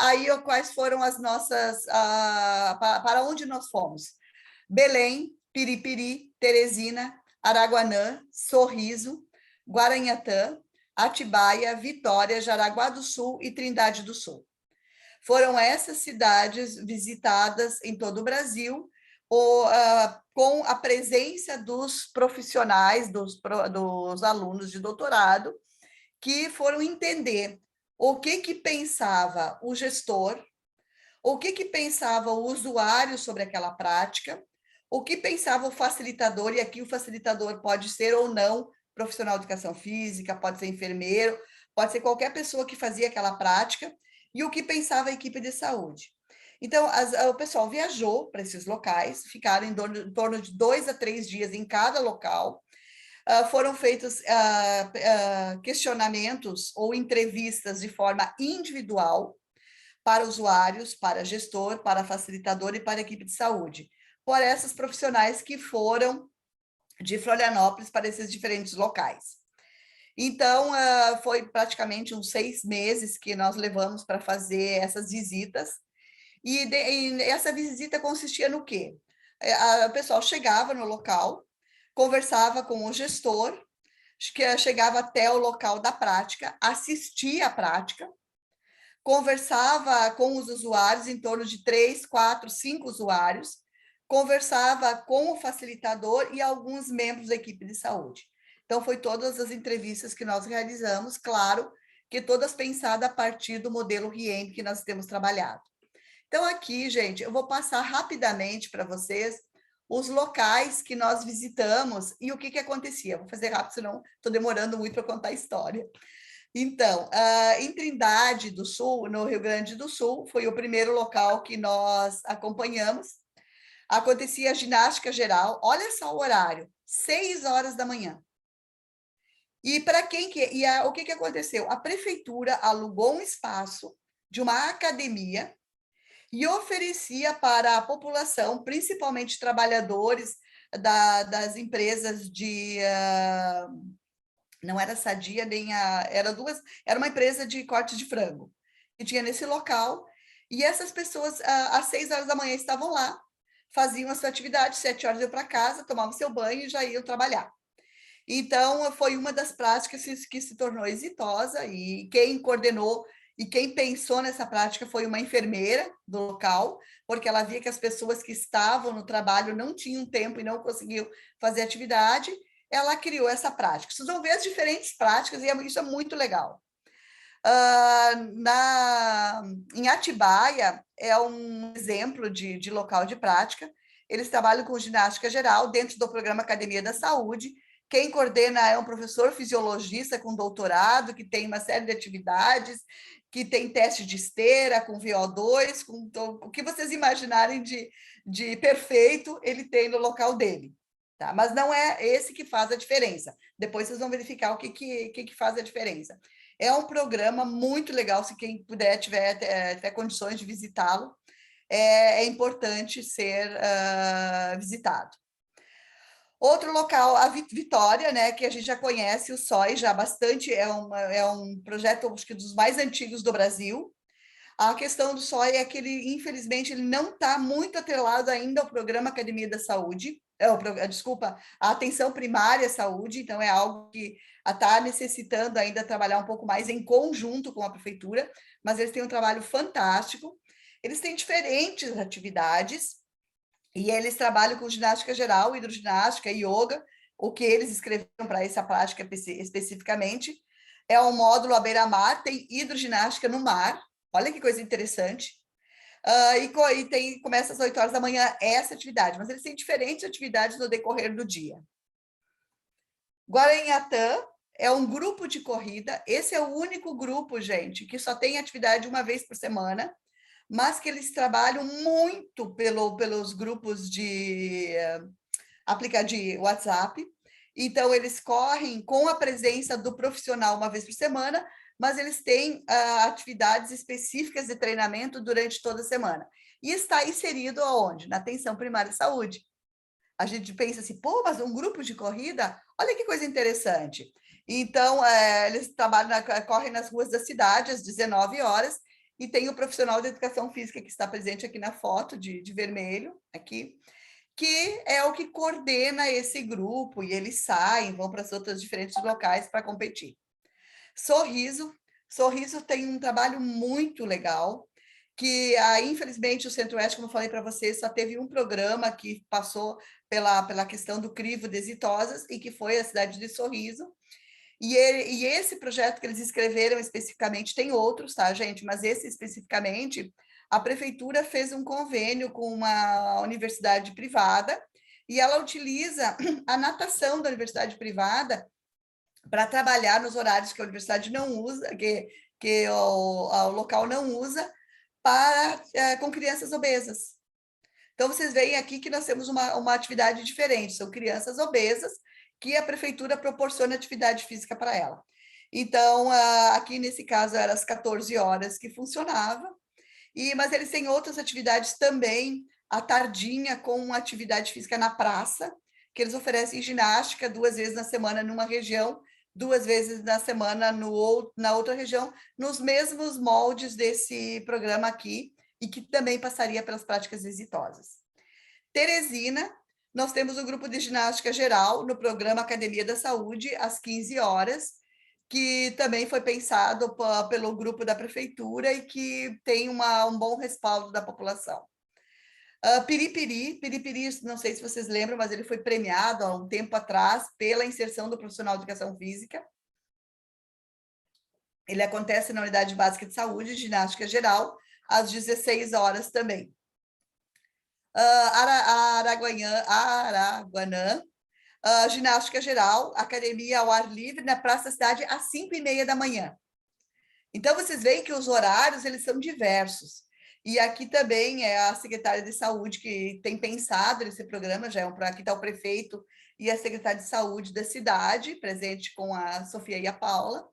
aí quais foram as nossas... para onde nós fomos? Belém, Piripiri, Teresina, Araguanã, Sorriso, Guaranhatã, Atibaia, Vitória, Jaraguá do Sul e Trindade do Sul. Foram essas cidades visitadas em todo o Brasil, com a presença dos profissionais, dos alunos de doutorado, que foram entender o que pensava o gestor, o que pensava o usuário sobre aquela prática, o que pensava o facilitador, e aqui o facilitador pode ser ou não profissional de educação física, pode ser enfermeiro, pode ser qualquer pessoa que fazia aquela prática, e o que pensava a equipe de saúde. Então, o pessoal viajou para esses locais, ficaram em torno de 2 a 3 dias em cada local, foram feitos questionamentos ou entrevistas de forma individual para usuários, para gestor, para facilitador e para equipe de saúde, por essas profissionais que foram de Florianópolis para esses diferentes locais. Então, foi praticamente uns 6 meses que nós levamos para fazer essas visitas, e essa visita consistia no quê? O pessoal chegava no local, conversava com o gestor, que chegava até o local da prática, assistia à prática, conversava com os usuários, em torno de 3, 4, 5 usuários, conversava com o facilitador e alguns membros da equipe de saúde. Então, foi todas as entrevistas que nós realizamos, claro, que todas pensadas a partir do modelo RIEM que nós temos trabalhado. Então, aqui, gente, eu vou passar rapidamente para vocês os locais que nós visitamos e o que acontecia. Vou fazer rápido, senão estou demorando muito para contar a história. Então, em Trindade do Sul, no Rio Grande do Sul, foi o primeiro local que nós acompanhamos. Acontecia a ginástica geral, olha só o horário, 6 horas da manhã. E para quem que... o que aconteceu? A prefeitura alugou um espaço de uma academia e oferecia para a população, principalmente trabalhadores das empresas de... não era Sadia, nem era uma empresa de corte de frango, que tinha nesse local, e essas pessoas, às 6 horas da manhã, estavam lá, faziam a sua atividade, 7 horas iam para casa, tomavam seu banho e já iam trabalhar. Então, foi uma das práticas que se tornou exitosa, e quem coordenou e quem pensou nessa prática foi uma enfermeira do local, porque ela via que as pessoas que estavam no trabalho não tinham tempo e não conseguiam fazer atividade, ela criou essa prática. Vocês vão ver as diferentes práticas, e isso é muito legal. Em Atibaia, é um exemplo de local de prática. Eles trabalham com ginástica geral dentro do programa Academia da Saúde. Quem coordena é um professor fisiologista com doutorado, que tem uma série de atividades, que tem teste de esteira com VO2, com o que vocês imaginarem de perfeito, ele tem no local dele. Tá? Mas não é esse que faz a diferença. Depois vocês vão verificar o que faz a diferença. É um programa muito legal, se quem puder, tiver condições de visitá-lo, é importante ser visitado. Outro local, a Vitória, né, que a gente já conhece, o SOI, já bastante, é um projeto, acho que dos mais antigos do Brasil. A questão do SOI é que ele, infelizmente, ele não está muito atrelado ainda ao programa Academia da Saúde, desculpa, a atenção primária à saúde, então é algo que está necessitando ainda trabalhar um pouco mais em conjunto com a prefeitura, mas eles têm um trabalho fantástico, eles têm diferentes atividades, e eles trabalham com ginástica geral, hidroginástica, yoga, o que eles escreveram para essa prática especificamente, é um módulo à beira-mar, tem hidroginástica no mar, olha que coisa interessante, começa às 8 horas da manhã essa atividade, mas eles têm diferentes atividades no decorrer do dia. Guaranhatã é um grupo de corrida, esse é o único grupo, gente, que só tem atividade uma vez por semana, mas que eles trabalham muito pelos grupos de WhatsApp, então eles correm com a presença do profissional uma vez por semana, mas eles têm atividades específicas de treinamento durante toda a semana. E está inserido aonde? Na atenção primária à saúde. A gente pensa assim, pô, mas um grupo de corrida? Olha que coisa interessante. Então, eles correm nas ruas da cidade às 19 horas, e tem o profissional de educação física que está presente aqui na foto, de vermelho, aqui, que é o que coordena esse grupo, e eles saem, vão para os outros diferentes locais para competir. Sorriso tem um trabalho muito legal, que infelizmente o Centro-Oeste, como eu falei para vocês, só teve um programa que passou pela questão do crivo de exitosas, e que foi a cidade de Sorriso, e esse projeto que eles escreveram especificamente, tem outros, tá, gente? Mas esse especificamente, a prefeitura fez um convênio com uma universidade privada, e ela utiliza a natação da universidade privada para trabalhar nos horários que a universidade não usa, que o local não usa, com crianças obesas. Então, vocês veem aqui que nós temos uma atividade diferente, são crianças obesas, que a prefeitura proporciona atividade física para ela. Então, aqui nesse caso, era às 14 horas que funcionava, mas eles têm outras atividades também, à tardinha, com atividade física na praça, que eles oferecem ginástica 2 vezes na semana numa região, 2 vezes na semana na outra região, nos mesmos moldes desse programa aqui, e que também passaria pelas práticas exitosas. Teresina, nós temos um grupo de ginástica geral no programa Academia da Saúde, às 15 horas, que também foi pensado pelo grupo da prefeitura e que tem um bom respaldo da população. Piripiri, não sei se vocês lembram, mas ele foi premiado há um tempo atrás pela inserção do profissional de educação física. Ele acontece na Unidade Básica de Saúde, ginástica geral, às 16 horas também. Araguanã, ginástica geral, academia ao ar livre, na Praça da Cidade, às 5h30 da manhã. Então, vocês veem que os horários, eles são diversos. E aqui também é a secretária de saúde que tem pensado nesse programa, aqui está o prefeito e a secretária de saúde da cidade, presente com a Sofia e a Paula,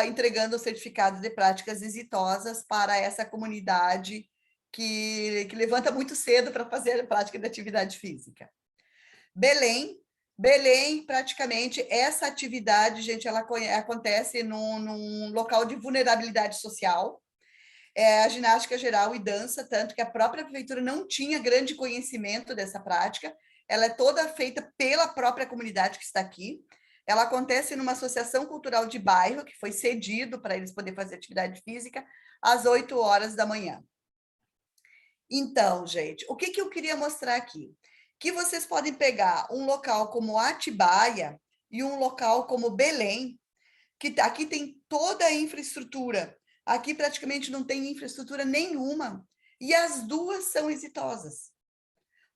entregando os certificados de práticas exitosas para essa comunidade que levanta muito cedo para fazer a prática de atividade física. Belém, praticamente, essa atividade, gente, ela acontece num local de vulnerabilidade social, a ginástica geral e dança, tanto que a própria prefeitura não tinha grande conhecimento dessa prática, ela é toda feita pela própria comunidade que está aqui, ela acontece numa associação cultural de bairro, que foi cedido para eles poderem fazer atividade física, às 8 horas da manhã. Então, gente, o que eu queria mostrar aqui? que vocês podem pegar um local como Atibaia e um local como Belém, que aqui tem toda a infraestrutura, aqui praticamente não tem infraestrutura nenhuma, e as duas são exitosas.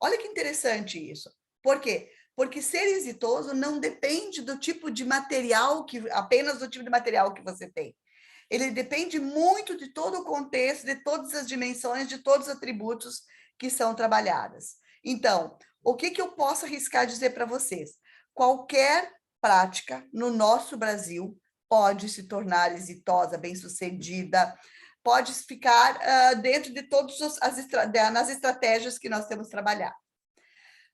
Olha que interessante isso. Por quê? Porque ser exitoso não depende do tipo de material, apenas do tipo de material que você tem. Ele depende muito de todo o contexto, de todas as dimensões, de todos os atributos que são trabalhadas. Então, o que eu posso arriscar dizer para vocês? Qualquer prática no nosso Brasil pode se tornar exitosa, bem-sucedida, pode ficar dentro de todas nas estratégias que nós temos trabalhado.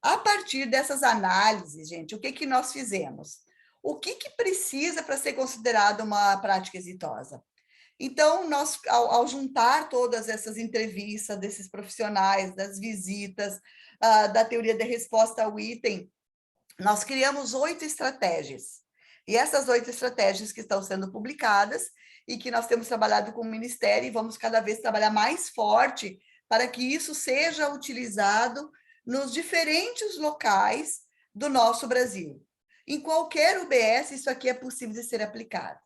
A partir dessas análises, gente, o que nós fizemos? O que precisa para ser considerada uma prática exitosa? Então, nós, ao juntar todas essas entrevistas desses profissionais, das visitas, da teoria da resposta ao item, nós criamos 8 estratégias. E essas 8 estratégias que estão sendo publicadas e que nós temos trabalhado com o Ministério e vamos cada vez trabalhar mais forte para que isso seja utilizado nos diferentes locais do nosso Brasil. Em qualquer UBS, isso aqui é possível de ser aplicado.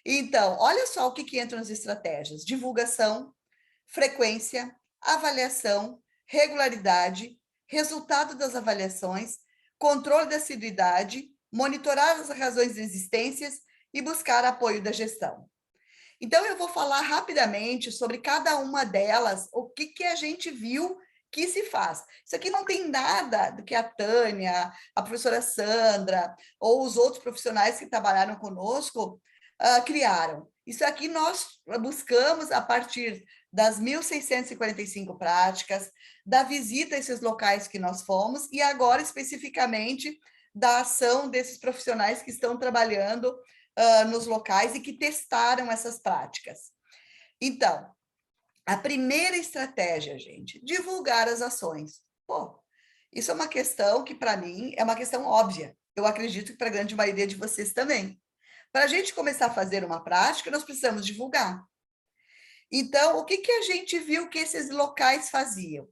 Então, olha só o que entra nas estratégias: divulgação, frequência, avaliação, regularidade, resultado das avaliações, controle da assiduidade, monitorar as razões de existências e buscar apoio da gestão. Então, eu vou falar rapidamente sobre cada uma delas, o que a gente viu que se faz. Isso aqui não tem nada do que a Tânia, a professora Sandra ou os outros profissionais que trabalharam conosco criaram. Isso aqui nós buscamos a partir das 1.645 práticas, da visita a esses locais que nós fomos e agora especificamente da ação desses profissionais que estão trabalhando nos locais e que testaram essas práticas. Então, a primeira estratégia, gente, divulgar as ações. Pô, isso é uma questão que, para mim, é uma questão óbvia. Eu acredito que para a grande maioria de vocês também. Para a gente começar a fazer uma prática, nós precisamos divulgar. Então, o que a gente viu que esses locais faziam?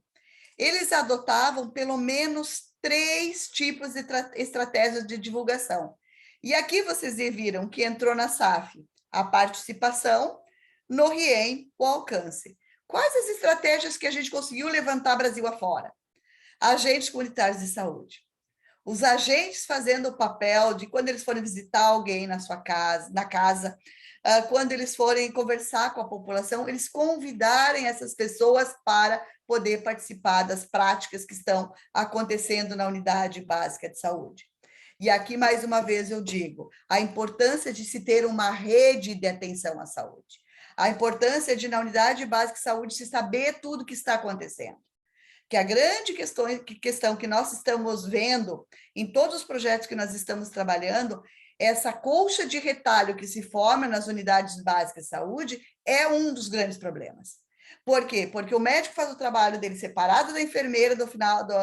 Eles adotavam pelo menos 3 tipos de estratégias de divulgação. E aqui vocês viram que entrou na SAF a participação, no RIEM o alcance. Quais as estratégias que a gente conseguiu levantar Brasil afora? Agentes comunitários de saúde. Os agentes fazendo o papel de quando eles forem visitar alguém na sua casa, quando eles forem conversar com a população, eles convidarem essas pessoas para poder participar das práticas que estão acontecendo na unidade básica de saúde. E aqui, mais uma vez, eu digo, a importância de se ter uma rede de atenção à saúde. A importância de, na unidade básica de saúde, se saber tudo o que está acontecendo. Que a grande questão que nós estamos vendo em todos os projetos que nós estamos trabalhando, essa colcha de retalho que se forma nas unidades básicas de saúde é um dos grandes problemas. Por quê? Porque o médico faz o trabalho dele separado da enfermeira,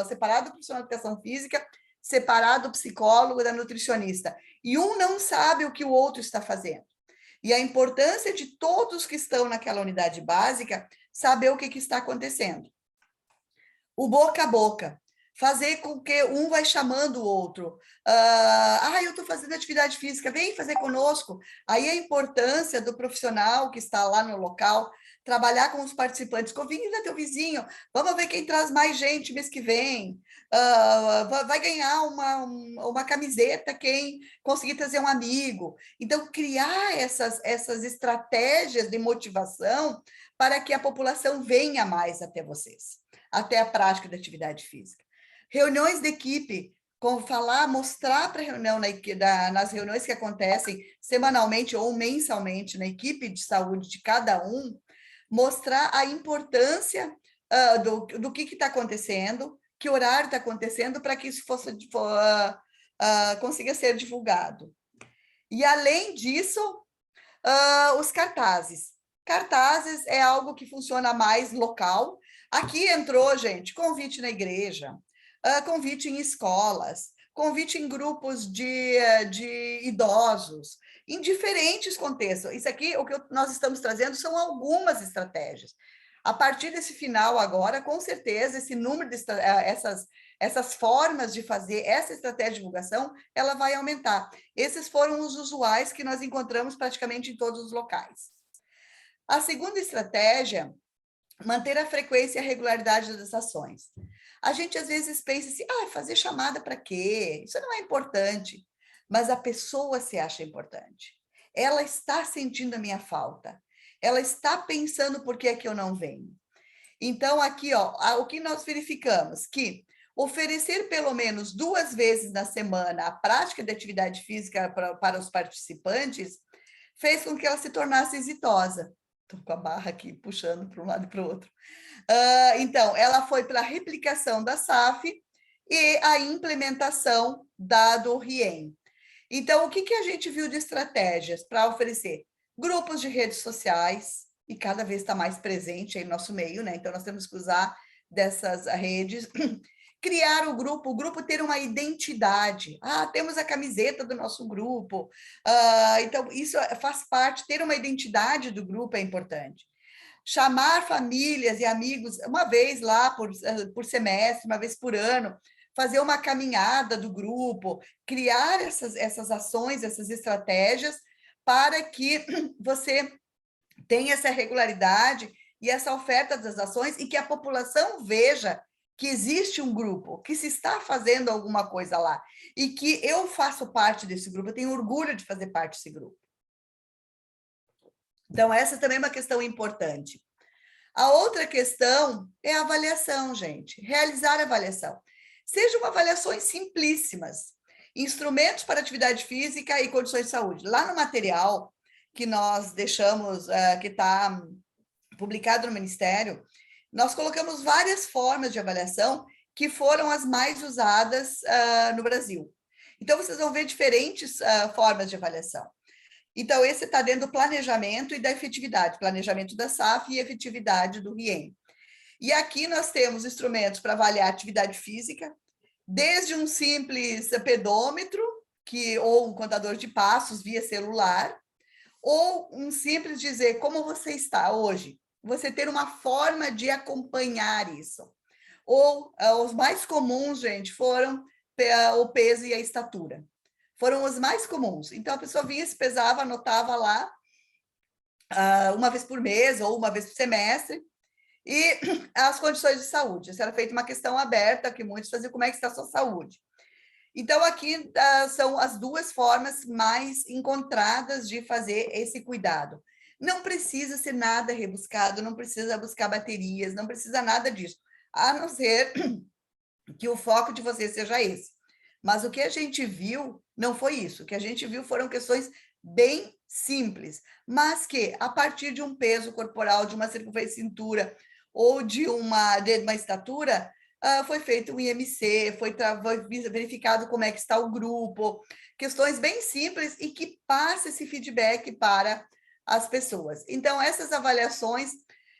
separado do profissional de educação física, separado do psicólogo, da nutricionista. E um não sabe o que o outro está fazendo. E a importância de todos que estão naquela unidade básica saber o que está acontecendo. O boca a boca, fazer com que um vai chamando o outro. Eu estou fazendo atividade física, vem fazer conosco. Aí a importância do profissional que está lá no local, trabalhar com os participantes, convida teu vizinho, vamos ver quem traz mais gente mês que vem, vai ganhar uma camiseta quem conseguir trazer um amigo. Então, criar essas estratégias de motivação para que a população venha mais até vocês, até a prática da atividade física. Reuniões de equipe, mostrar para a reunião, nas reuniões que acontecem semanalmente ou mensalmente na equipe de saúde de cada um, mostrar a importância do que está acontecendo, que horário está acontecendo, para que isso consiga ser divulgado. E, além disso, os cartazes. Cartazes é algo que funciona mais local. Aqui entrou, gente, convite na igreja, convite em escolas, convite em grupos de idosos, em diferentes contextos. Isso aqui, o que nós estamos trazendo são algumas estratégias. A partir desse final agora, com certeza, esse número essas formas de fazer essa estratégia de divulgação, ela vai aumentar. Esses foram os usuais que nós encontramos praticamente em todos os locais. A segunda estratégia, manter a frequência e a regularidade das ações. A gente às vezes pensa assim, fazer chamada para quê? Isso não é importante. Mas a pessoa se acha importante. Ela está sentindo a minha falta. Ela está pensando por que é que eu não venho. Então, aqui, o que nós verificamos? Que oferecer pelo menos 2 vezes na semana a prática de atividade física para os participantes fez com que ela se tornasse exitosa. Estou com a barra aqui, puxando para um lado e para o outro. Então, ela foi pela replicação da SAF e a implementação do RIEM. Então, o que a gente viu de estratégias para oferecer? Grupos de redes sociais, e cada vez está mais presente aí no nosso meio, né? Então, nós temos que usar dessas redes. Criar o grupo ter uma identidade. Temos a camiseta do nosso grupo. Então, isso faz parte, ter uma identidade do grupo é importante. Chamar famílias e amigos uma vez lá por semestre, uma vez por ano, fazer uma caminhada do grupo, criar essas ações, essas estratégias, para que você tenha essa regularidade e essa oferta das ações e que a população veja que existe um grupo, que se está fazendo alguma coisa lá e que eu faço parte desse grupo, eu tenho orgulho de fazer parte desse grupo. Então, essa também é uma questão importante. A outra questão é a avaliação, gente. Realizar a avaliação. Sejam avaliações simplíssimas. Instrumentos para atividade física e condições de saúde. Lá no material que nós deixamos, que está publicado no Ministério, nós colocamos várias formas de avaliação que foram as mais usadas no Brasil. Então, vocês vão ver diferentes formas de avaliação. Então, esse está dentro do planejamento e da efetividade, planejamento da SAF e efetividade do RIEM. E aqui nós temos instrumentos para avaliar atividade física, desde um simples pedômetro, ou um contador de passos via celular, ou um simples dizer como você está hoje. Você ter uma forma de acompanhar isso. Ou os mais comuns, gente, foram o peso e a estatura. Foram os mais comuns. Então, a pessoa vinha, se pesava, anotava lá, uma vez por mês ou uma vez por semestre, e as condições de saúde. Isso era feito uma questão aberta, que muitos faziam, como é que está a sua saúde? Então, aqui são as 2 formas mais encontradas de fazer esse cuidado. Não precisa ser nada rebuscado, não precisa buscar baterias, não precisa nada disso, a não ser que o foco de você seja esse. Mas o que a gente viu não foi isso. O que a gente viu foram questões bem simples, mas que, a partir de um peso corporal, de uma circunferência de cintura ou de uma estatura, foi feito um IMC, foi verificado como é que está o grupo, questões bem simples e que passa esse feedback para as pessoas. Então, essas avaliações,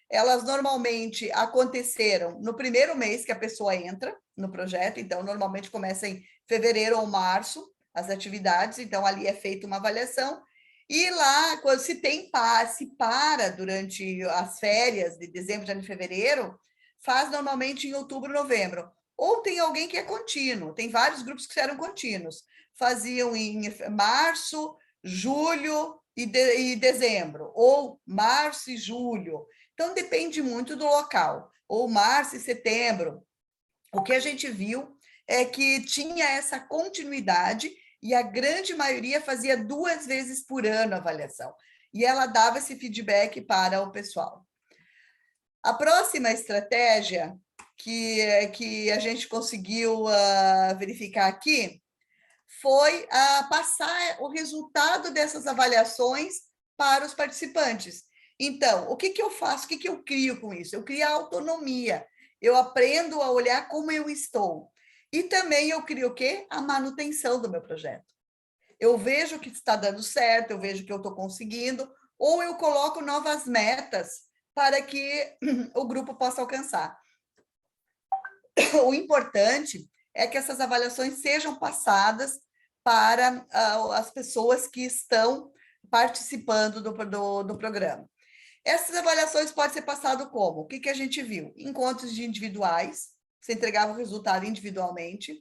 elas normalmente aconteceram no primeiro mês que a pessoa entra no projeto, então, normalmente começa em fevereiro ou março, as atividades, então, ali é feita uma avaliação, e lá, quando se para durante as férias de dezembro, janeiro e fevereiro, faz normalmente em outubro, novembro. Ou tem alguém que é contínuo, tem vários grupos que eram contínuos, faziam em março, julho e dezembro, ou março e julho. Então, depende muito do local, ou março e setembro. O que a gente viu é que tinha essa continuidade e a grande maioria fazia 2 vezes por ano a avaliação. E ela dava esse feedback para o pessoal. A próxima estratégia que a gente conseguiu verificar aqui foi passar o resultado dessas avaliações para os participantes. Então, o que eu faço? O que eu crio com isso? Eu crio a autonomia. Eu aprendo a olhar como eu estou. E também eu crio o quê? A manutenção do meu projeto. Eu vejo que está dando certo, eu vejo que eu estou conseguindo, ou eu coloco novas metas para que o grupo possa alcançar. O importante é que essas avaliações sejam passadas para as pessoas que estão participando do programa. Essas avaliações podem ser passadas como? O que a gente viu? Encontros individuais, você entregava o resultado individualmente,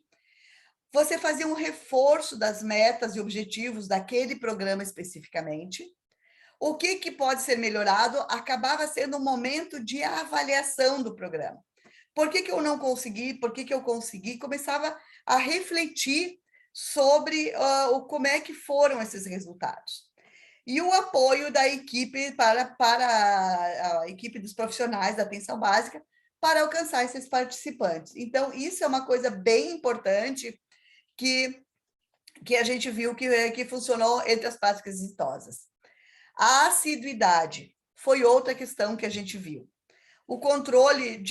você fazia um reforço das metas e objetivos daquele programa especificamente. O que pode ser melhorado acabava sendo um momento de avaliação do programa. Por que eu não consegui? Por que eu consegui? Começava a refletir sobre como é que foram esses resultados. E o apoio da equipe para a equipe dos profissionais da atenção básica para alcançar esses participantes. Então, isso é uma coisa bem importante que a gente viu que funcionou entre as práticas exitosas. A assiduidade foi outra questão que a gente viu. O controle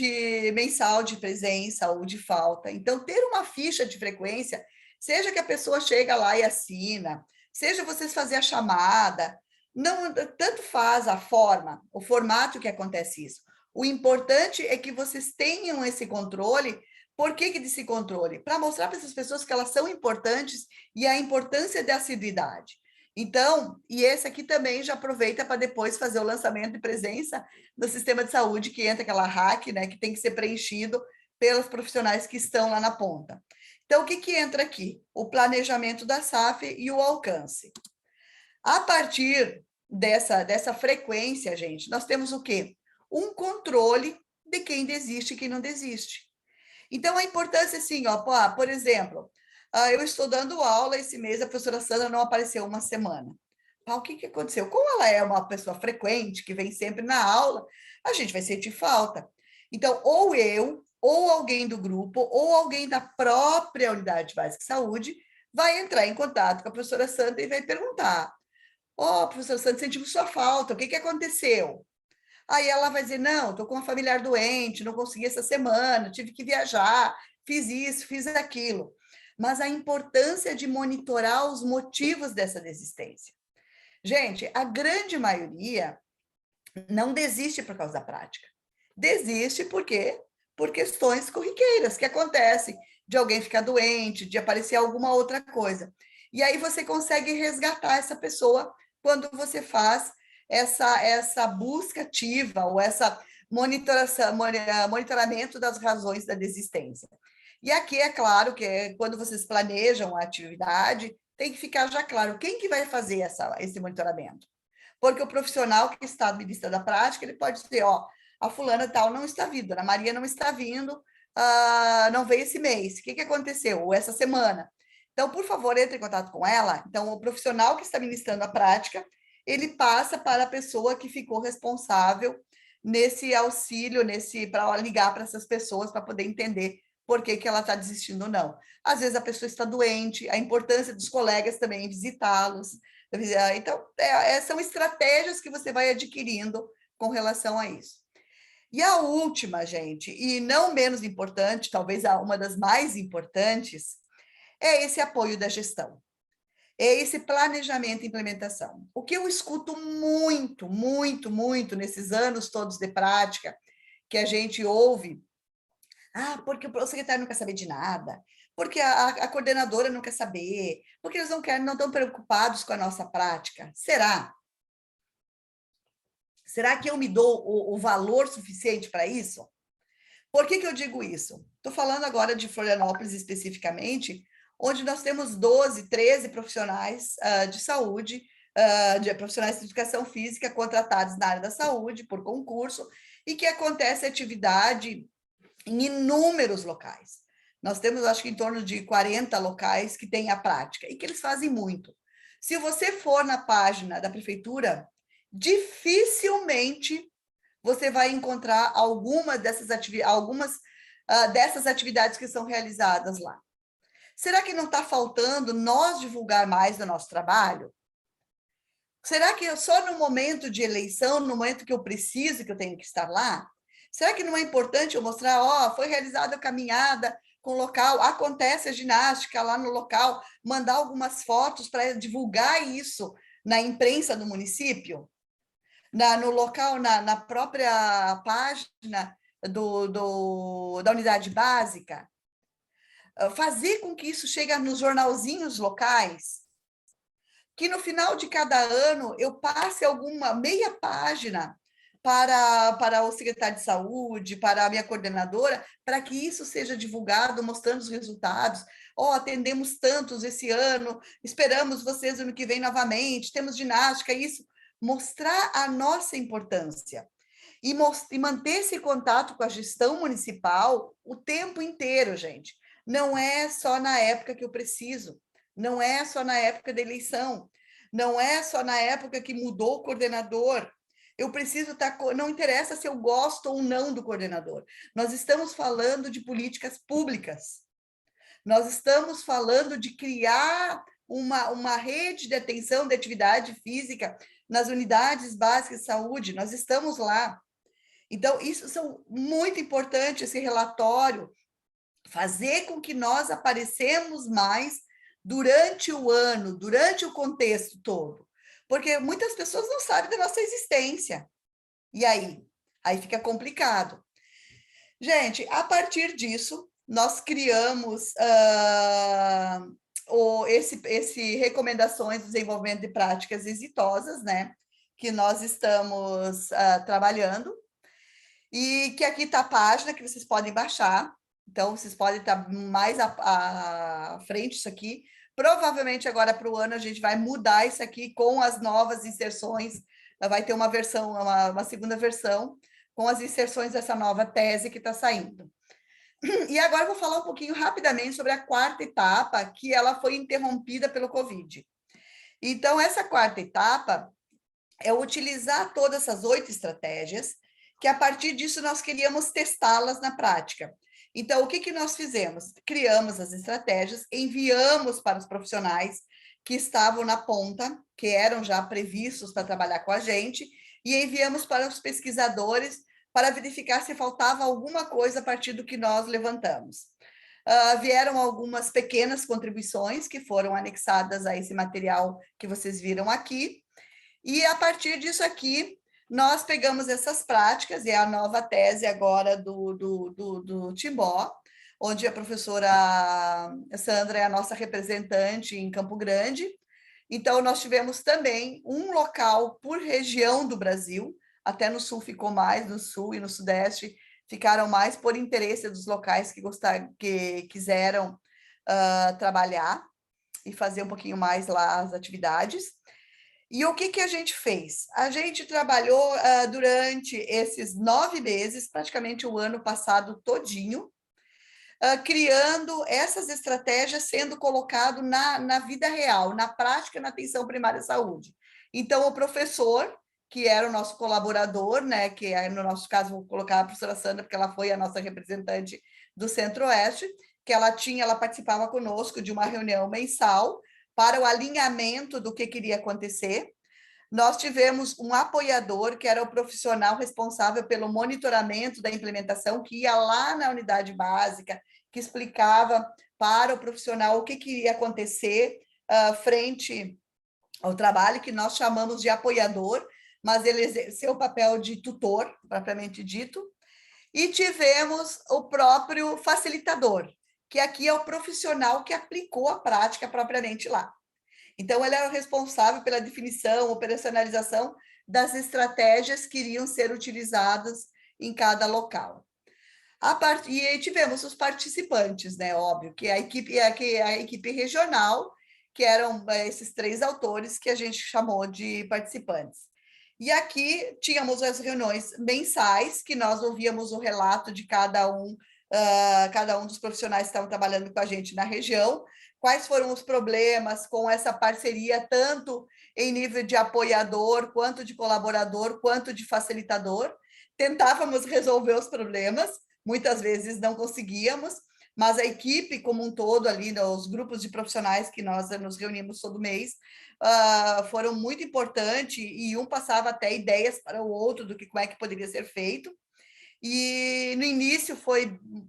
mensal de presença ou de falta. Então, ter uma ficha de frequência, seja que a pessoa chega lá e assina, seja vocês fazer a chamada, não, tanto faz a forma, o formato que acontece isso. O importante é que vocês tenham esse controle. Por que desse controle? Para mostrar para essas pessoas que elas são importantes e a importância da assiduidade. Então, e esse aqui também já aproveita para depois fazer o lançamento de presença no sistema de saúde, que entra aquela RAC, né, que tem que ser preenchido pelos profissionais que estão lá na ponta. Então, o que entra aqui? O planejamento da SAF e o alcance. A partir dessa frequência, gente, nós temos o quê? Um controle de quem desiste e quem não desiste. Então, a importância, assim, ó, por exemplo, eu estou dando aula esse mês, a professora Sandra não apareceu uma semana. O que aconteceu? Como ela é uma pessoa frequente, que vem sempre na aula, a gente vai sentir falta. Então, ou eu, ou alguém do grupo, ou alguém da própria unidade básica de saúde vai entrar em contato com a professora Sandra e vai perguntar: professora Sandra, sentimos sua falta, o que aconteceu? Aí ela vai dizer: não, estou com uma familiar doente, não consegui essa semana, tive que viajar, fiz isso, fiz aquilo. Mas a importância de monitorar os motivos dessa desistência. Gente, a grande maioria não desiste por causa da prática. Desiste por questões corriqueiras que acontecem, de alguém ficar doente, de aparecer alguma outra coisa. E aí você consegue resgatar essa pessoa quando você faz essa busca ativa ou essa monitoramento das razões da desistência. E aqui é claro que quando vocês planejam a atividade, tem que ficar já claro quem que vai fazer esse monitoramento. Porque o profissional que está administrando a prática, ele pode dizer: a fulana tal não está vindo, a Maria não está vindo, não veio esse mês, o que aconteceu? Ou essa semana. Então, por favor, entre em contato com ela. Então, o profissional que está ministrando a prática, ele passa para a pessoa que ficou responsável nesse auxílio, para ligar para essas pessoas, para poder entender por que ela está desistindo ou não. Às vezes a pessoa está doente, a importância dos colegas também em visitá-los. Então, são estratégias que você vai adquirindo com relação a isso. E a última, gente, e não menos importante, talvez uma das mais importantes, é esse apoio da gestão. É esse planejamento e implementação. O que eu escuto muito, muito, muito nesses anos todos de prática, que a gente ouve: porque o secretário não quer saber de nada, porque a coordenadora não quer saber, porque eles não estão preocupados com a nossa prática. Será? Será que eu me dou o valor suficiente para isso? Por que eu digo isso? Estou falando agora de Florianópolis especificamente, onde nós temos 12, 13 profissionais de saúde, profissionais de educação física contratados na área da saúde por concurso, e que acontece atividade em inúmeros locais. Nós temos, acho que, em torno de 40 locais que têm a prática, e que eles fazem muito. Se você for na página da prefeitura, dificilmente você vai encontrar algumas dessas atividades que são realizadas lá. Será que não está faltando nós divulgar mais o nosso trabalho? Será que só no momento de eleição, no momento que eu preciso, que eu tenho que estar lá? Será que não é importante eu mostrar: foi realizada a caminhada com o local, acontece a ginástica lá no local, mandar algumas fotos para divulgar isso na imprensa do município? No local, na própria página da unidade básica? Fazer com que isso chegue nos jornalzinhos locais, que no final de cada ano eu passe alguma meia página para o secretário de saúde, para a minha coordenadora, para que isso seja divulgado, mostrando os resultados. Atendemos tantos esse ano, esperamos vocês ano que vem novamente, temos ginástica, isso. Mostrar a nossa importância e manter esse contato com a gestão municipal o tempo inteiro, gente. Não é só na época que eu preciso, não é só na época da eleição, não é só na época que mudou o coordenador. Eu preciso estar... Não interessa se eu gosto ou não do coordenador. Nós estamos falando de políticas públicas. Nós estamos falando de criar uma rede de atenção de atividade física nas unidades básicas de saúde. Nós estamos lá. Então, isso são muito importante, esse relatório, fazer com que nós aparecemos mais durante o ano, durante o contexto todo. Porque muitas pessoas não sabem da nossa existência. E aí? Aí fica complicado. Gente, a partir disso, nós criamos esse Recomendações de Desenvolvimento de Práticas Exitosas, né? Que nós estamos trabalhando. E que aqui está a página que vocês podem baixar. Então, vocês podem estar mais à frente isso aqui. Provavelmente agora para o ano a gente vai mudar isso aqui com as novas inserções, vai ter uma versão, uma segunda versão, com as inserções dessa nova tese que está saindo. E agora eu vou falar um pouquinho rapidamente sobre a quarta etapa, que ela foi interrompida pelo Covid. Então, essa quarta etapa é utilizar todas essas 8 estratégias, que a partir disso nós queríamos testá-las na prática. Então, o que nós fizemos? Criamos as estratégias, enviamos para os profissionais que estavam na ponta, que eram já previstos para trabalhar com a gente, e enviamos para os pesquisadores para verificar se faltava alguma coisa a partir do que nós levantamos. Vieram algumas pequenas contribuições que foram anexadas a esse material que vocês viram aqui, e a partir disso aqui, nós pegamos essas práticas, e a nova tese agora do Timbó, onde a professora Sandra é a nossa representante em Campo Grande. Então, nós tivemos também um local por região do Brasil, até no sul ficou mais, no sul e no sudeste ficaram mais por interesse dos locais que quiseram trabalhar e fazer um pouquinho mais lá as atividades. E o que a gente fez? A gente trabalhou durante esses 9 meses, praticamente o ano passado todinho, criando essas estratégias, sendo colocado na vida real, na prática, na atenção primária à saúde. Então, o professor, que era o nosso colaborador, né, que no nosso caso, vou colocar a professora Sandra, porque ela foi a nossa representante do Centro-Oeste, que ela participava conosco de uma reunião mensal, para o alinhamento do que queria acontecer. Nós tivemos um apoiador, que era o profissional responsável pelo monitoramento da implementação, que ia lá na unidade básica, que explicava para o profissional o que iria acontecer frente ao trabalho, que nós chamamos de apoiador, mas ele exerceu o papel de tutor, propriamente dito. E tivemos o próprio facilitador, que aqui é o profissional que aplicou a prática propriamente lá. Então, ele era o responsável pela definição, operacionalização das estratégias que iriam ser utilizadas em cada local. E tivemos os participantes, né? Óbvio, que a equipe regional, que eram esses 3 autores que a gente chamou de participantes. E aqui tínhamos as reuniões mensais, que nós ouvíamos o relato de cada um dos profissionais que estavam trabalhando com a gente na região, quais foram os problemas com essa parceria, tanto em nível de apoiador, quanto de colaborador, quanto de facilitador. Tentávamos resolver os problemas, muitas vezes não conseguíamos, mas a equipe como um todo ali, os grupos de profissionais que nós nos reunimos todo mês, foram muito importantes, e um passava até ideias para o outro do que como é que poderia ser feito. E no início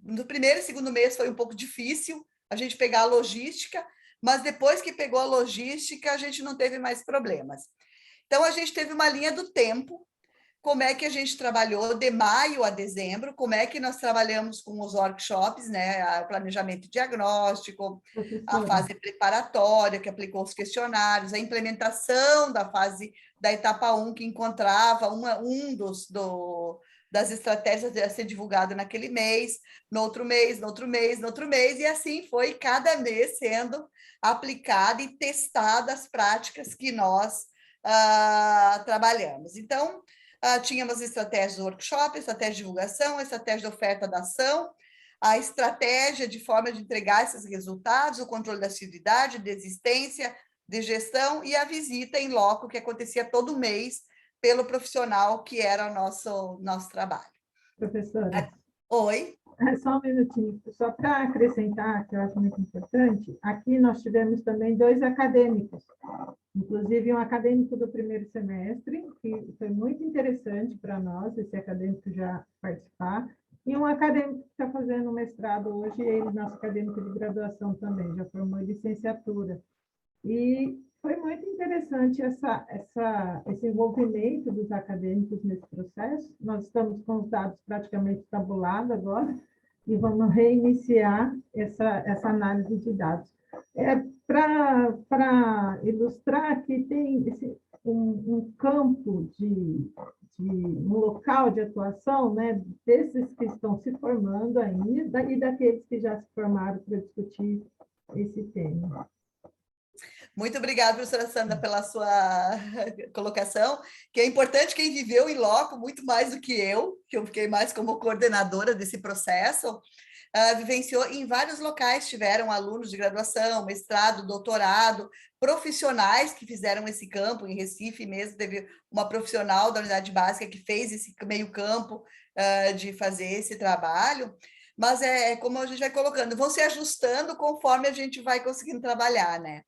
no primeiro e segundo mês foi um pouco difícil a gente pegar a logística, mas depois que pegou a logística, a gente não teve mais problemas. Então, a gente teve uma linha do tempo, como é que a gente trabalhou de maio a dezembro, como é que nós trabalhamos com os workshops, né, o planejamento diagnóstico, a fase preparatória, que aplicou os questionários, a implementação da fase da etapa 1, que encontrava das estratégias a ser divulgada naquele mês, no outro mês, no outro mês, no outro mês, e assim foi cada mês sendo aplicada e testada as práticas que nós trabalhamos. Então, tínhamos estratégias do workshop, estratégia de divulgação, estratégia de oferta da ação, a estratégia de forma de entregar esses resultados, o controle da assiduidade, de existência, de gestão e a visita em loco, que acontecia todo mês pelo profissional que era o nosso trabalho. Professora. Oi? Só um minutinho, só para acrescentar, que eu acho muito importante, aqui nós tivemos também 2 acadêmicos, inclusive um acadêmico do primeiro semestre, que foi muito interessante para nós, esse acadêmico já participar, e um acadêmico que está fazendo mestrado hoje, ele nosso acadêmico de graduação também, já formou em licenciatura. E foi muito interessante esse envolvimento dos acadêmicos nesse processo. Nós estamos com os dados praticamente tabulados agora e vamos reiniciar essa análise de dados. Para ilustrar que tem um campo um local de atuação, né, desses que estão se formando ainda e daqueles que já se formaram para discutir esse tema. Muito obrigada, professora Sandra, pela sua colocação, que é importante quem viveu em loco, muito mais do que eu fiquei mais como coordenadora desse processo, vivenciou em vários locais, tiveram alunos de graduação, mestrado, doutorado, profissionais que fizeram esse campo, em Recife mesmo, teve uma profissional da unidade básica que fez esse meio campo de fazer esse trabalho, mas como a gente vai colocando, vão se ajustando conforme a gente vai conseguindo trabalhar, né?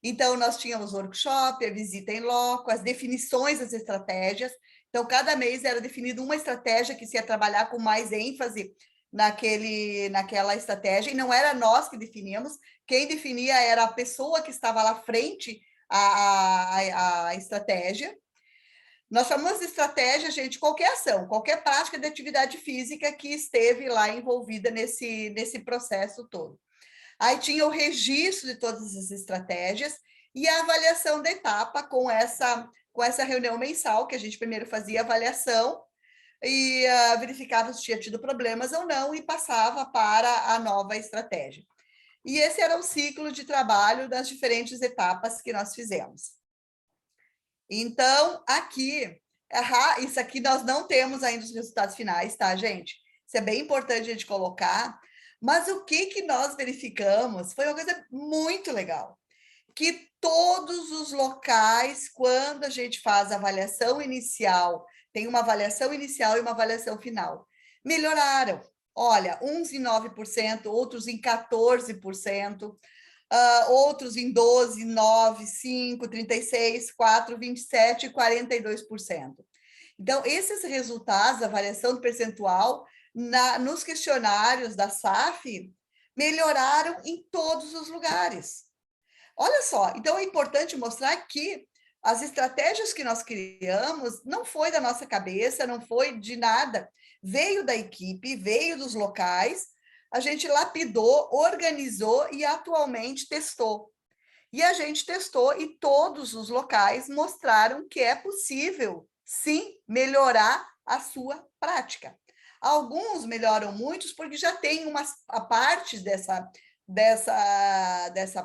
Então, nós tínhamos workshop, a visita em loco, as definições das estratégias. Então, cada mês era definido uma estratégia que se ia trabalhar com mais ênfase naquela estratégia, e não era nós que definíamos, quem definia era a pessoa que estava lá frente à estratégia. Nós chamamos de estratégia, gente, qualquer ação, qualquer prática de atividade física que esteve lá envolvida nesse processo todo. Aí tinha o registro de todas as estratégias e a avaliação da etapa com essa reunião mensal, que a gente primeiro fazia a avaliação e verificava se tinha tido problemas ou não e passava para a nova estratégia. E esse era o ciclo de trabalho das diferentes etapas que nós fizemos. Então, isso aqui nós não temos ainda os resultados finais, tá, gente? Isso é bem importante a gente colocar. Mas o que nós verificamos foi uma coisa muito legal, que todos os locais, quando a gente faz a avaliação inicial, tem uma avaliação inicial e uma avaliação final, melhoraram. Olha, uns em 9%, outros em 14%, outros em 12%, 9%, 5%, 36%, 4%, 27% e 42%. Então, esses resultados, a avaliação do percentual, nos questionários da SAF, melhoraram em todos os lugares. Olha só, então é importante mostrar que as estratégias que nós criamos não foi da nossa cabeça, não foi de nada, veio da equipe, veio dos locais, a gente lapidou, organizou e atualmente testou. E a gente testou e todos os locais mostraram que é possível, sim, melhorar a sua prática. Alguns melhoram muitos porque já tem a parte dessa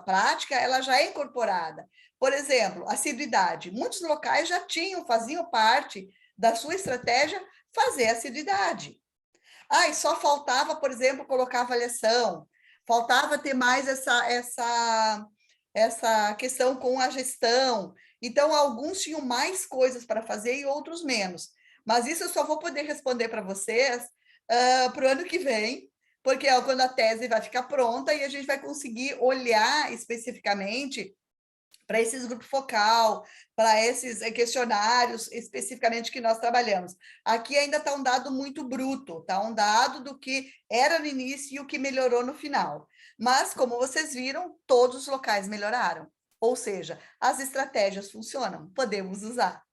prática, ela já é incorporada. Por exemplo, assiduidade. Muitos locais já faziam parte da sua estratégia fazer assiduidade. E só faltava, por exemplo, colocar avaliação, faltava ter mais essa questão com a gestão. Então, alguns tinham mais coisas para fazer e outros menos. Mas isso eu só vou poder responder para vocês para o ano que vem, porque é quando a tese vai ficar pronta e a gente vai conseguir olhar especificamente para esses grupos focal, para esses questionários especificamente que nós trabalhamos. Aqui ainda está um dado muito bruto, está um dado do que era no início e o que melhorou no final. Mas, como vocês viram, todos os locais melhoraram. Ou seja, as estratégias funcionam, podemos usar.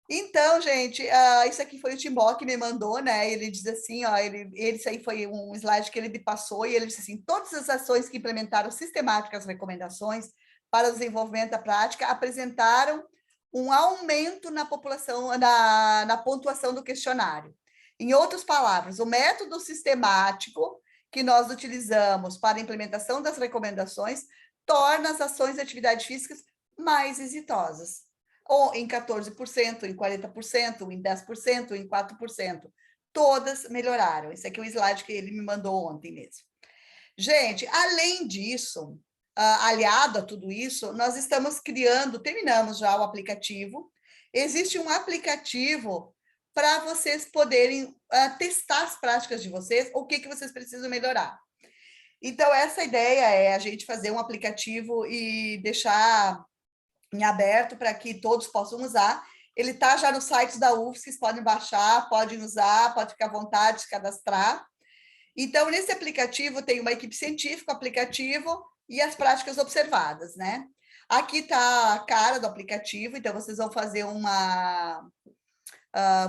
Então, gente, isso aqui foi o Timbó que me mandou, né? Ele diz assim, ó, isso aí foi um slide que ele me passou, e ele disse assim: todas as ações que implementaram sistemáticas recomendações para o desenvolvimento da prática apresentaram um aumento na população, na pontuação do questionário. Em outras palavras, o método sistemático que nós utilizamos para a implementação das recomendações torna as ações de atividades físicas mais exitosas. Ou em 14%, em 40%, em 10%, em 4%. Todas melhoraram. Esse aqui é o slide que ele me mandou ontem mesmo. Gente, além disso, aliado a tudo isso, nós estamos terminamos já o aplicativo. Existe um aplicativo para vocês poderem testar as práticas de vocês, o que vocês precisam melhorar. Então, essa ideia é a gente fazer um aplicativo e deixar em aberto para que todos possam usar. Ele está já no site da UFSC, vocês podem baixar, podem usar, pode ficar à vontade de se cadastrar. Então, nesse aplicativo tem uma equipe científica, o aplicativo e as práticas observadas, né? Aqui está a cara do aplicativo, então vocês vão fazer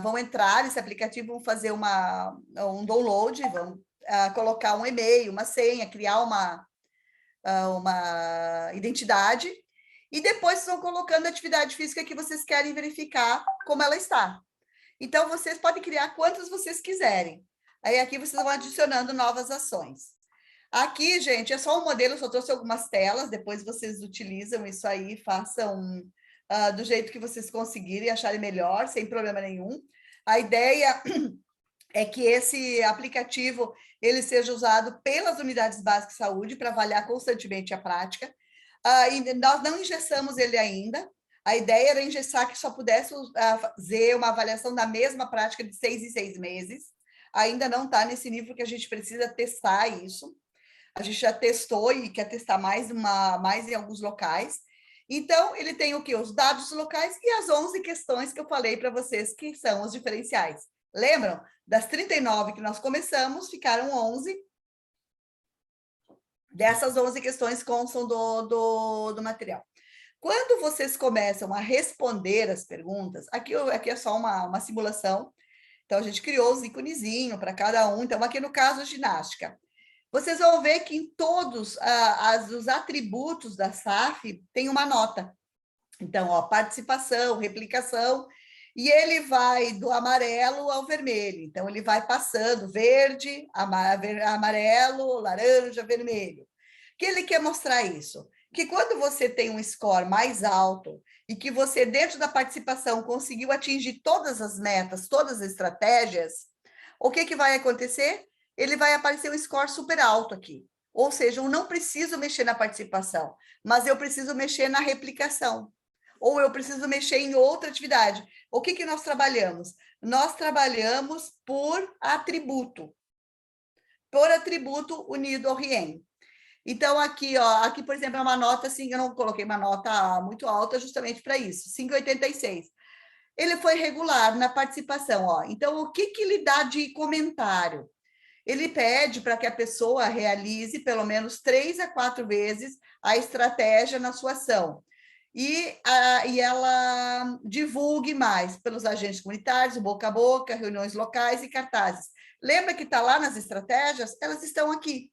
vão entrar nesse aplicativo, vão fazer um download, vão colocar um e-mail, uma senha, criar uma identidade, e depois vocês vão colocando a atividade física que vocês querem verificar como ela está. Então, vocês podem criar quantas vocês quiserem. Aí, aqui, vocês vão adicionando novas ações. Aqui, gente, é só um modelo, só trouxe algumas telas, depois vocês utilizam isso aí, façam do jeito que vocês conseguirem, acharem melhor, sem problema nenhum. A ideia é que esse aplicativo ele seja usado pelas unidades básicas de saúde para avaliar constantemente a prática. Nós não engessamos ele ainda. A ideia era engessar que só pudesse fazer uma avaliação da mesma prática de 6 em 6 meses. Ainda não está nesse nível que a gente precisa testar isso. A gente já testou e quer testar mais em alguns locais. Então, ele tem o quê? Os dados locais e as 11 questões que eu falei para vocês, que são os diferenciais. Lembram? Das 39 que nós começamos, ficaram 11. Dessas 11 questões constam do material. Quando vocês começam a responder as perguntas, aqui é só uma simulação, então a gente criou os iconezinhos para cada um, então aqui no caso ginástica. Vocês vão ver que em todos os atributos da SAF tem uma nota. Então, ó, participação, replicação, e ele vai do amarelo ao vermelho. Então, ele vai passando verde, amarelo, laranja, vermelho. O que ele quer mostrar isso? Que quando você tem um score mais alto e que você, dentro da participação, conseguiu atingir todas as metas, todas as estratégias, o que vai acontecer? Ele vai aparecer um score super alto aqui. Ou seja, eu não preciso mexer na participação, mas eu preciso mexer na replicação. Ou eu preciso mexer em outra atividade. O que nós trabalhamos? Nós trabalhamos por atributo. Por atributo unido ao RIEM. Então, aqui, ó, aqui, por exemplo, é uma nota, assim, eu não coloquei uma nota muito alta justamente para isso, 5,86. Ele foi regular na participação, ó. Então, o que ele dá de comentário? Ele pede para que a pessoa realize pelo menos 3 a 4 vezes a estratégia na sua ação. E ela divulgue mais pelos agentes comunitários, boca a boca, reuniões locais e cartazes. Lembra que está lá nas estratégias? Elas estão aqui.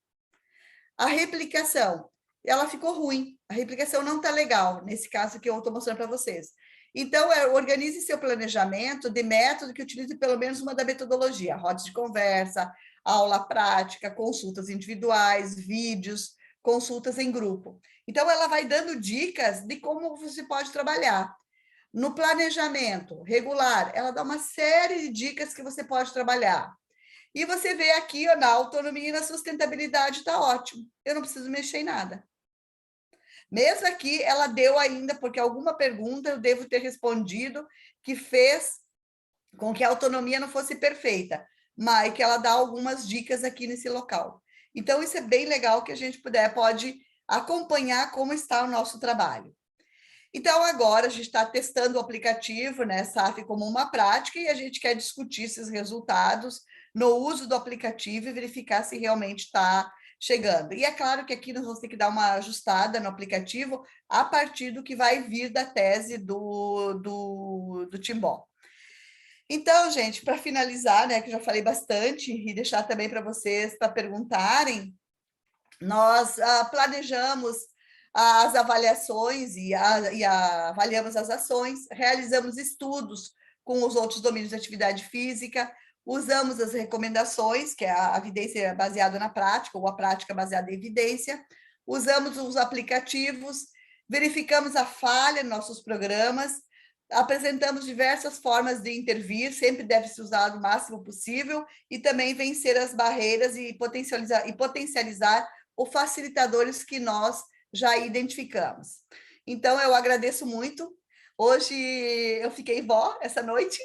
A replicação, ela ficou ruim. A replicação não está legal, nesse caso que eu estou mostrando para vocês. Então, organize seu planejamento de método que utilize pelo menos uma da metodologia, rodas de conversa, aula prática, consultas individuais, vídeos, consultas em grupo. Então, ela vai dando dicas de como você pode trabalhar. No planejamento regular, ela dá uma série de dicas que você pode trabalhar. E você vê aqui, ó, na autonomia e na sustentabilidade, está ótimo. Eu não preciso mexer em nada. Mesmo aqui, ela deu ainda, porque alguma pergunta eu devo ter respondido que fez com que a autonomia não fosse perfeita, mas que ela dá algumas dicas aqui nesse local. Então, isso é bem legal que a gente pode acompanhar como está o nosso trabalho. Então, agora a gente está testando o aplicativo, né, SAF como uma prática, e a gente quer discutir esses resultados no uso do aplicativo e verificar se realmente está chegando. E é claro que aqui nós vamos ter que dar uma ajustada no aplicativo a partir do que vai vir da tese do Timbó. Então, gente, para finalizar, né, que eu já falei bastante, e deixar também para vocês para perguntarem, nós planejamos as avaliações e avaliamos as ações, realizamos estudos com os outros domínios de atividade física, usamos as recomendações, que é a evidência baseada na prática, ou a prática baseada em evidência, usamos os aplicativos, verificamos a falha em nossos programas, apresentamos diversas formas de intervir, sempre deve se usar o máximo possível, e também vencer as barreiras e potencializar os facilitadores que nós já identificamos. Então, eu agradeço muito. Hoje eu fiquei vó essa noite,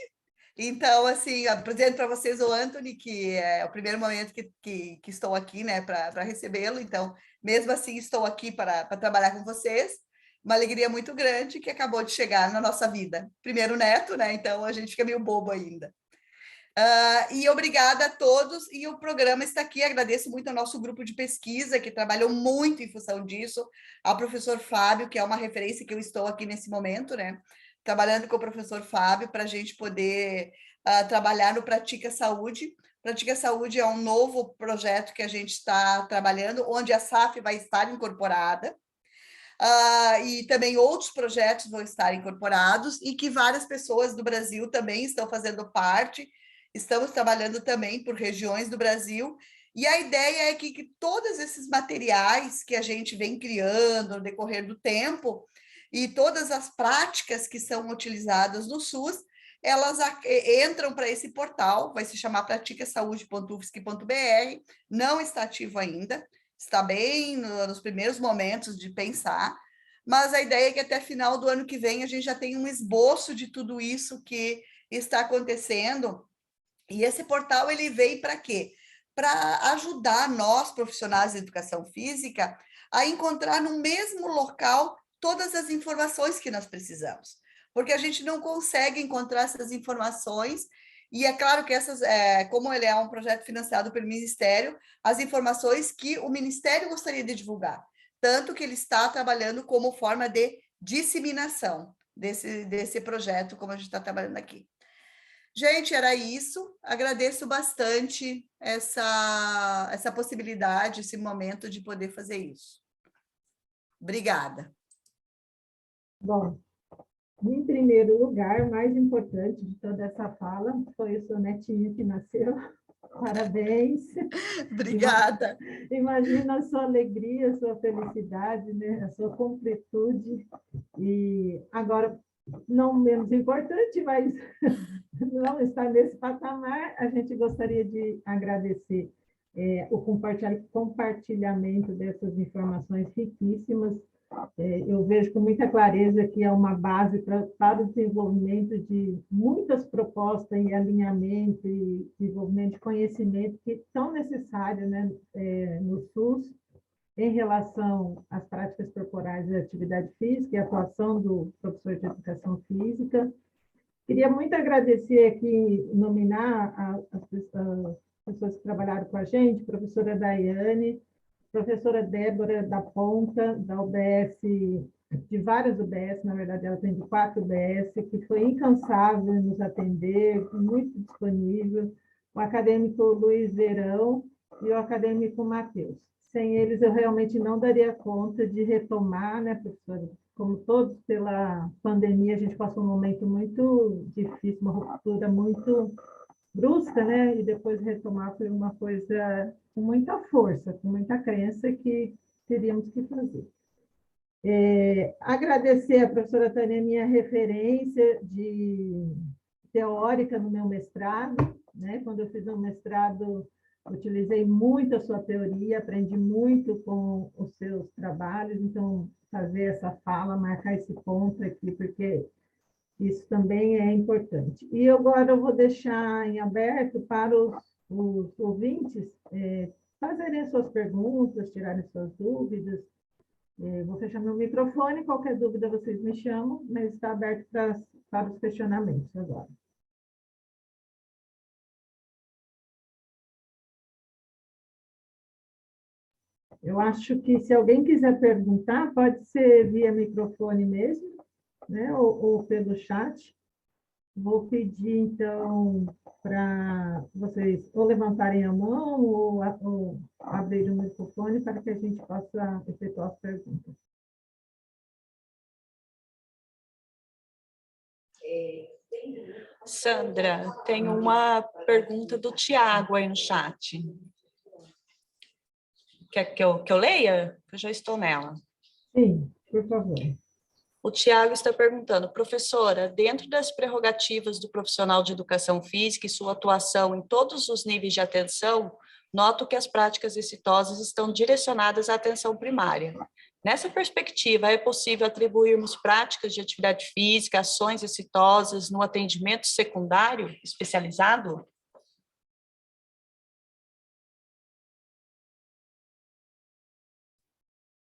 então, assim, apresento para vocês o Anthony, que é o primeiro momento que estou aqui, né, para recebê-lo. Então, mesmo assim, estou aqui para trabalhar com vocês. Uma alegria muito grande que acabou de chegar na nossa vida. Primeiro neto, né? Então, a gente fica meio bobo ainda. E obrigada a todos, e o programa está aqui, agradeço muito ao nosso grupo de pesquisa, que trabalhou muito em função disso, ao professor Fábio, que é uma referência que eu estou aqui nesse momento, né, trabalhando com o professor Fábio, para a gente poder trabalhar no Pratica Saúde. Pratica Saúde é um novo projeto que a gente está trabalhando, onde a SAF vai estar incorporada, e também outros projetos vão estar incorporados, e que várias pessoas do Brasil também estão fazendo parte. Estamos trabalhando também por regiões do Brasil, e a ideia é que todos esses materiais que a gente vem criando no decorrer do tempo, e todas as práticas que são utilizadas no SUS, elas entram para esse portal, vai se chamar praticasaude.ufsc.br, não está ativo ainda, está bem nos primeiros momentos de pensar, mas a ideia é que até final do ano que vem a gente já tenha um esboço de tudo isso que está acontecendo. E esse portal, ele veio para quê? Para ajudar nós, profissionais de educação física, a encontrar no mesmo local todas as informações que nós precisamos. Porque a gente não consegue encontrar essas informações, e é claro que essas, como ele é um projeto financiado pelo Ministério, as informações que o Ministério gostaria de divulgar. Tanto que ele está trabalhando como forma de disseminação desse projeto, como a gente está trabalhando aqui. Gente, era isso. Agradeço bastante essa possibilidade, esse momento de poder fazer isso. Obrigada. Bom, em primeiro lugar, o mais importante de toda essa fala foi o seu netinho que nasceu. Parabéns. Obrigada. Imagina a sua alegria, a sua felicidade, né? A sua completude. E agora, não menos importante, mas não está nesse patamar, a gente gostaria de agradecer o compartilhamento dessas informações riquíssimas. Eu vejo com muita clareza que é uma base para o desenvolvimento de muitas propostas e alinhamento e desenvolvimento de conhecimento que são necessários, né, no SUS, em relação às práticas corporais de atividade física e a atuação do professor de educação física. Queria muito agradecer aqui, nominar as pessoas que trabalharam com a gente, professora Daiane, professora Débora da Ponta, da UBS, de várias UBS, na verdade ela tem de 4 UBS, que foi incansável em nos atender, muito disponível, o acadêmico Luiz Verão e o acadêmico Matheus. Sem eles eu realmente não daria conta de retomar, né, professora? Como todos, pela pandemia, a gente passou um momento muito difícil, uma ruptura muito brusca, né? E depois retomar foi uma coisa com muita força, com muita crença que teríamos que fazer. Agradecer à professora Tânia, minha referência teórica no meu mestrado, né? Quando eu fiz um mestrado, utilizei muito a sua teoria, aprendi muito com os seus trabalhos, então fazer essa fala, marcar esse ponto aqui, porque isso também é importante. E agora eu vou deixar em aberto para os ouvintes fazerem as suas perguntas, tirarem suas dúvidas. Vou fechar meu microfone, qualquer dúvida vocês me chamam, mas está aberto para os questionamentos agora. Eu acho que se alguém quiser perguntar, pode ser via microfone mesmo, né? Ou pelo chat. Vou pedir, então, para vocês ou levantarem a mão ou abrirem o microfone para que a gente possa efetuar as perguntas. Sandra, tem uma pergunta do Tiago aí no chat. Quer que eu leia? Eu já estou nela. Sim, por favor. O Tiago está perguntando, professora, dentro das prerrogativas do profissional de educação física e sua atuação em todos os níveis de atenção, noto que as práticas exitosas estão direcionadas à atenção primária. Nessa perspectiva, é possível atribuirmos práticas de atividade física, ações exitosas no atendimento secundário especializado?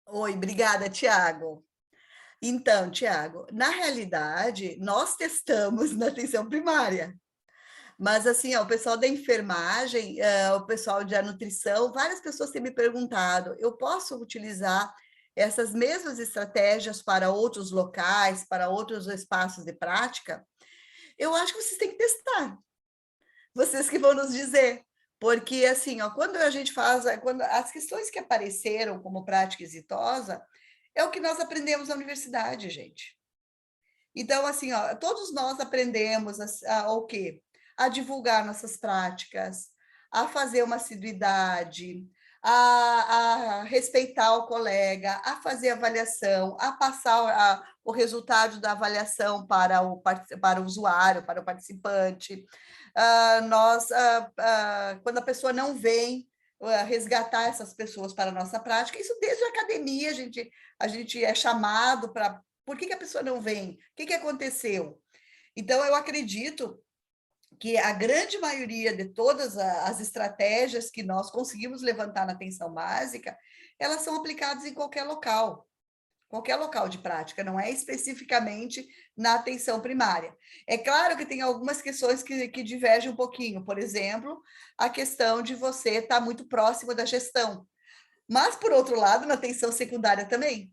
Oi, obrigada, Tiago. Então, Tiago, na realidade, nós testamos na atenção primária. Mas, assim, ó, o pessoal da enfermagem, o pessoal da nutrição, várias pessoas têm me perguntado, eu posso utilizar essas mesmas estratégias para outros locais, para outros espaços de prática? Eu acho que vocês têm que testar. Vocês que vão nos dizer. Porque, assim, ó, quando a gente faz, quando as questões que apareceram como prática exitosa, é o que nós aprendemos na universidade, gente. Então, assim, ó, todos nós aprendemos o quê? A divulgar nossas práticas, a fazer uma assiduidade, a respeitar o colega, a fazer avaliação, a passar o resultado da avaliação para o usuário, para o participante. Quando a pessoa não vem, resgatar essas pessoas para a nossa prática, isso desde a academia, a gente é chamado para... Por que a pessoa não vem? O que aconteceu? Então, eu acredito que a grande maioria de todas as estratégias que nós conseguimos levantar na atenção básica, elas são aplicadas em qualquer local de prática, não é especificamente na atenção primária. É claro que tem algumas questões que divergem um pouquinho, por exemplo, a questão de você estar muito próximo da gestão. Mas, por outro lado, na atenção secundária também.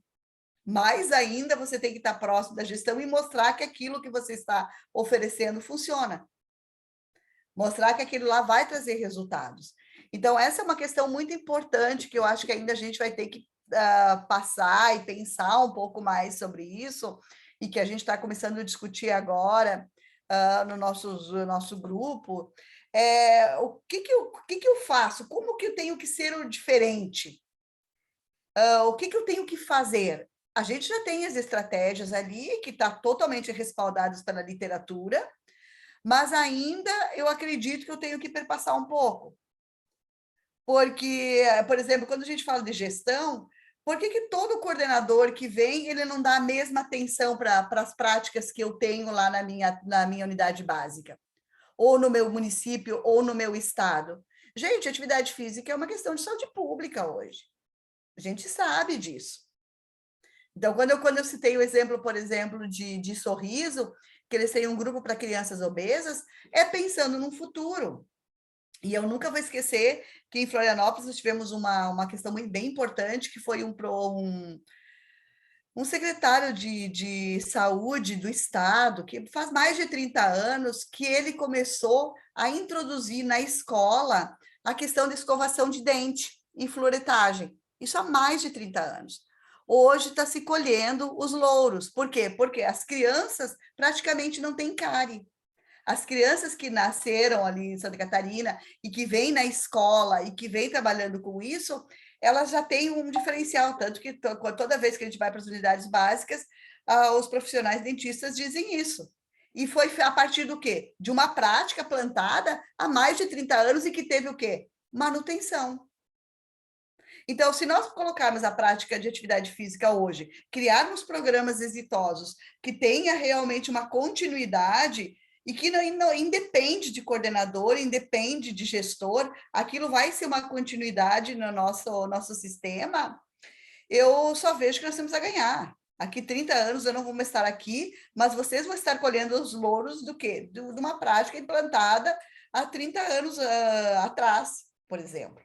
Mais ainda, você tem que estar próximo da gestão e mostrar que aquilo que você está oferecendo funciona. Mostrar que aquilo lá vai trazer resultados. Então, essa é uma questão muito importante que eu acho que ainda a gente vai ter que passar e pensar um pouco mais sobre isso, e que a gente está começando a discutir agora no nosso grupo. O que eu faço? Como que eu tenho que ser o diferente? O que eu tenho que fazer? A gente já tem as estratégias ali, que está totalmente respaldadas pela literatura, mas ainda eu acredito que eu tenho que perpassar um pouco. Porque, por exemplo, quando a gente fala de gestão, por que todo coordenador que vem, ele não dá a mesma atenção para as práticas que eu tenho lá na minha unidade básica? Ou no meu município, ou no meu estado? Gente, atividade física é uma questão de saúde pública hoje. A gente sabe disso. Então, quando eu citei o exemplo, por exemplo, de Sorriso, que eles têm um grupo para crianças obesas, é pensando no futuro. E eu nunca vou esquecer que em Florianópolis nós tivemos uma questão bem importante, que foi um secretário de saúde do estado, que faz mais de 30 anos, que ele começou a introduzir na escola a questão da escovação de dente e fluoretagem. Isso há mais de 30 anos. Hoje está se colhendo os louros. Por quê? Porque as crianças praticamente não têm cárie. As crianças que nasceram ali em Santa Catarina e que vêm na escola e que vêm trabalhando com isso, elas já têm um diferencial, tanto que toda vez que a gente vai para as unidades básicas, os profissionais dentistas dizem isso. E foi a partir do quê? De uma prática plantada há mais de 30 anos e que teve o quê? Manutenção. Então, se nós colocarmos a prática de atividade física hoje, criarmos programas exitosos que tenha realmente uma continuidade e que não independe de coordenador, independe de gestor, aquilo vai ser uma continuidade no nosso sistema, eu só vejo que nós temos a ganhar. Aqui 30 anos eu não vou estar aqui, mas vocês vão estar colhendo os louros do quê? De uma prática implantada há 30 anos atrás, por exemplo.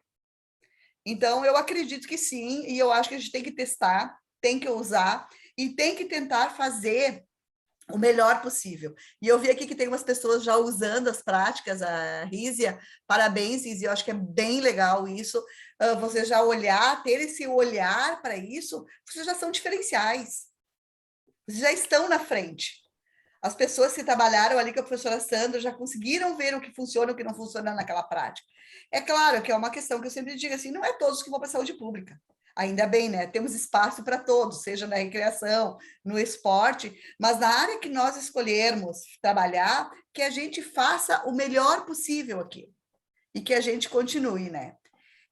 Então, eu acredito que sim, e eu acho que a gente tem que testar, tem que usar, e tem que tentar fazer o melhor possível. E eu vi aqui que tem umas pessoas já usando as práticas, a Rízia, parabéns, Rízia, eu acho que é bem legal isso, você já olhar, ter esse olhar para isso, vocês já são diferenciais, vocês já estão na frente. As pessoas que trabalharam ali com a professora Sandra já conseguiram ver o que funciona e o que não funciona naquela prática. É claro que é uma questão que eu sempre digo assim, não é todos que vão para a saúde pública. Ainda bem, né? Temos espaço para todos, seja na recreação, no esporte, mas na área que nós escolhermos trabalhar, que a gente faça o melhor possível aqui e que a gente continue, né?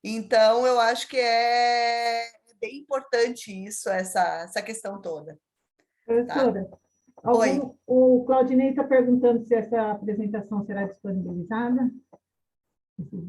Então, eu acho que é bem importante isso, essa questão toda. Tá? Professora, o Claudinei está perguntando se essa apresentação será disponibilizada.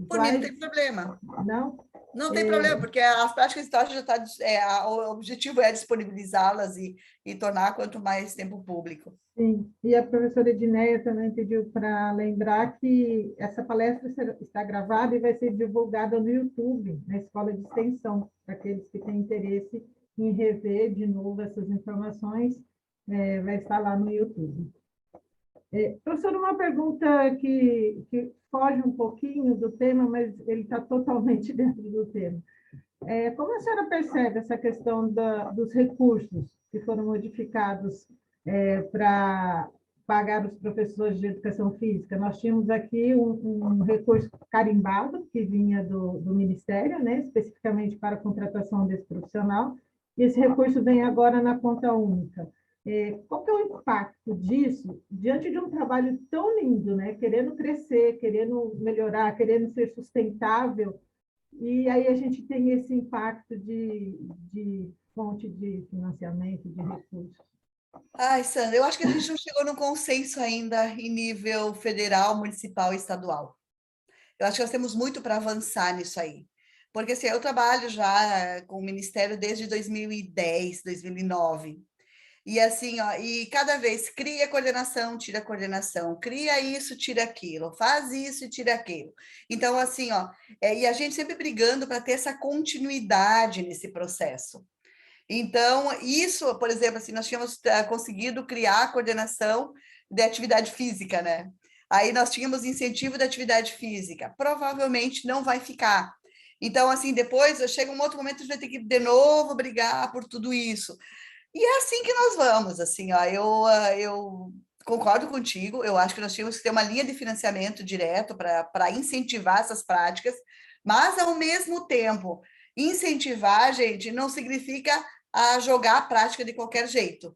Por mim, não tem problema. Não? Não tem problema, porque as práticas históricas já está. O objetivo é disponibilizá-las e tornar quanto mais tempo público. Sim, e a professora Edneia também pediu para lembrar que essa palestra está gravada e vai ser divulgada no YouTube, na Escola de Extensão, para aqueles que têm interesse em rever de novo essas informações, vai estar lá no YouTube. Professor, uma pergunta que foge um pouquinho do tema, mas ele está totalmente dentro do tema. Como a senhora percebe essa questão dos recursos que foram modificados para pagar os professores de educação física? Nós tínhamos aqui um recurso carimbado que vinha do Ministério, né, especificamente para a contratação desse profissional, e esse recurso vem agora na conta única. Qual que é o impacto disso diante de um trabalho tão lindo, né? Querendo crescer, querendo melhorar, querendo ser sustentável, e aí a gente tem esse impacto de fonte de financiamento, de recursos. Ai, Sandra, eu acho que a gente não chegou num consenso ainda em nível federal, municipal e estadual. Eu acho que nós temos muito para avançar nisso aí. Porque assim, eu trabalho já com o Ministério desde 2010, 2009. E assim, ó, e cada vez cria coordenação, tira coordenação, cria isso, tira aquilo, faz isso e tira aquilo. Então, assim, ó, e a gente sempre brigando para ter essa continuidade nesse processo. Então, isso, por exemplo, assim, nós tínhamos conseguido criar a coordenação de atividade física, né? Aí nós tínhamos incentivo da atividade física. Provavelmente não vai ficar. Então, assim, depois chega um outro momento que a gente vai ter que de novo brigar por tudo isso. E é assim que nós vamos, assim, ó, eu concordo contigo, eu acho que nós tínhamos que ter uma linha de financiamento direto para incentivar essas práticas, mas, ao mesmo tempo, incentivar, gente, não significa jogar a prática de qualquer jeito.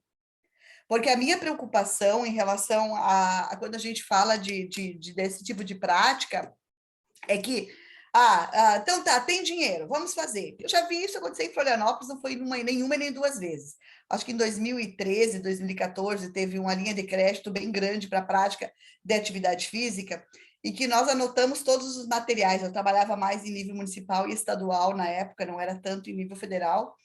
Porque a minha preocupação em relação a quando a gente fala desse tipo de prática, é que, então tá, tem dinheiro, vamos fazer. Eu já vi isso acontecer em Florianópolis, não foi nenhuma nem duas vezes. Acho que em 2013, 2014, teve uma linha de crédito bem grande para a prática de atividade física, e que nós anotamos todos os materiais. Eu trabalhava mais em nível municipal e estadual na época, não era tanto em nível federal.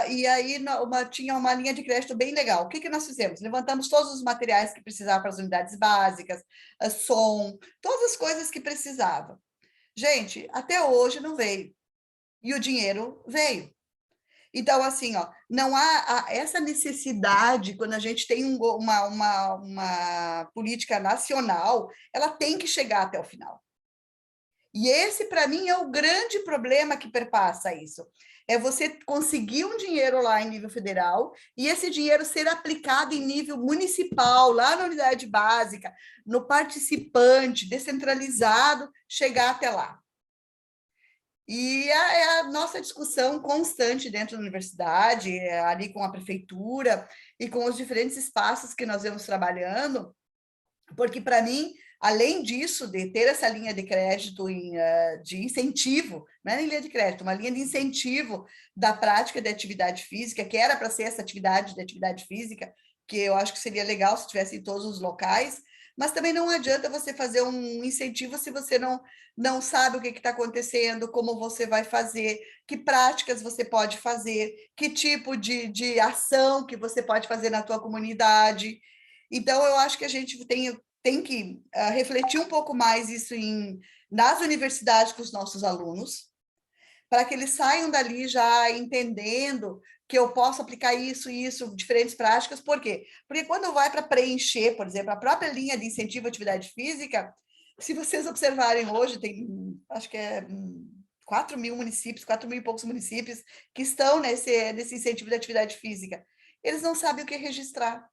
E aí tinha uma linha de crédito bem legal. O que nós fizemos? Levantamos todos os materiais que precisavam para as unidades básicas, som, todas as coisas que precisavam. Gente, até hoje não veio. E o dinheiro veio. Então, assim, ó, não há essa necessidade, quando a gente tem uma política nacional, ela tem que chegar até o final. E esse, para mim, é o grande problema que perpassa isso. É você conseguir um dinheiro lá em nível federal e esse dinheiro ser aplicado em nível municipal, lá na unidade básica, no participante, descentralizado, chegar até lá. E é a nossa discussão constante dentro da universidade, ali com a prefeitura e com os diferentes espaços que nós vamos trabalhando, porque, para mim, além disso, de ter essa linha de crédito de incentivo, não é nem linha de crédito, uma linha de incentivo da prática de atividade física, que era para ser essa atividade de atividade física, que eu acho que seria legal se tivesse em todos os locais, mas também não adianta você fazer um incentivo se você não sabe o que está acontecendo, como você vai fazer, que práticas você pode fazer, que tipo de ação que você pode fazer na tua comunidade. Então, eu acho que a gente tem que refletir um pouco mais isso nas universidades com os nossos alunos, para que eles saiam dali já entendendo que eu posso aplicar isso e isso, diferentes práticas. Por quê? Porque quando vai para preencher, por exemplo, a própria linha de incentivo à atividade física, se vocês observarem hoje, tem, acho que é 4 mil municípios, 4 mil e poucos municípios que estão nesse incentivo da atividade física. Eles não sabem o que registrar.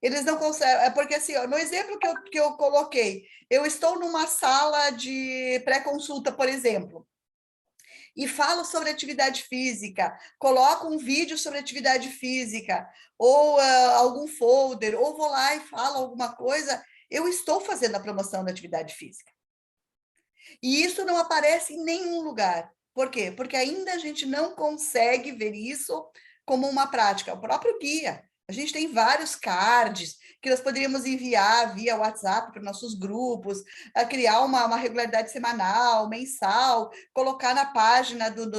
Eles não conseguem, é porque assim, ó, no exemplo que eu coloquei, eu estou numa sala de pré-consulta, por exemplo, e falo sobre atividade física, coloco um vídeo sobre atividade física, ou algum folder, ou vou lá e falo alguma coisa, eu estou fazendo a promoção da atividade física. E isso não aparece em nenhum lugar. Por quê? Porque ainda a gente não consegue ver isso como uma prática. O próprio guia. A gente tem vários cards que nós poderíamos enviar via WhatsApp para nossos grupos, a criar uma regularidade semanal, mensal, colocar na página do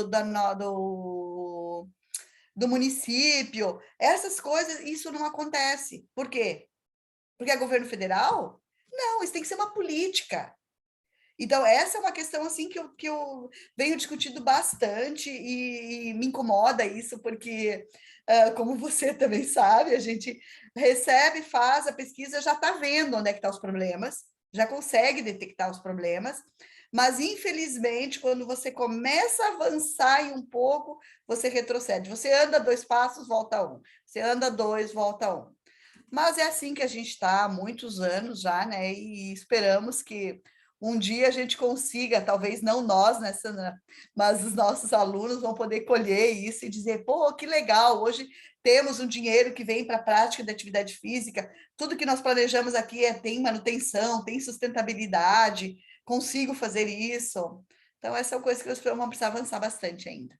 município. Essas coisas, isso não acontece. Por quê? Porque é governo federal? Não, isso tem que ser uma política. Então, essa é uma questão assim que eu venho discutindo bastante e me incomoda isso, porque, como você também sabe, a gente recebe, faz a pesquisa, já está vendo onde é que estão os problemas, já consegue detectar os problemas, mas, infelizmente, quando você começa a avançar em um pouco, você retrocede. Você anda 2 passos, volta 1. Você anda 2, volta 1. Mas é assim que a gente está há muitos anos já, né? E esperamos que um dia a gente consiga, talvez não nós, né, Sandra, mas os nossos alunos vão poder colher isso e dizer, pô, que legal, hoje temos um dinheiro que vem para a prática da atividade física, tudo que nós planejamos aqui tem manutenção, tem sustentabilidade, consigo fazer isso. Então, essa é uma coisa que nós vamos precisar avançar bastante ainda.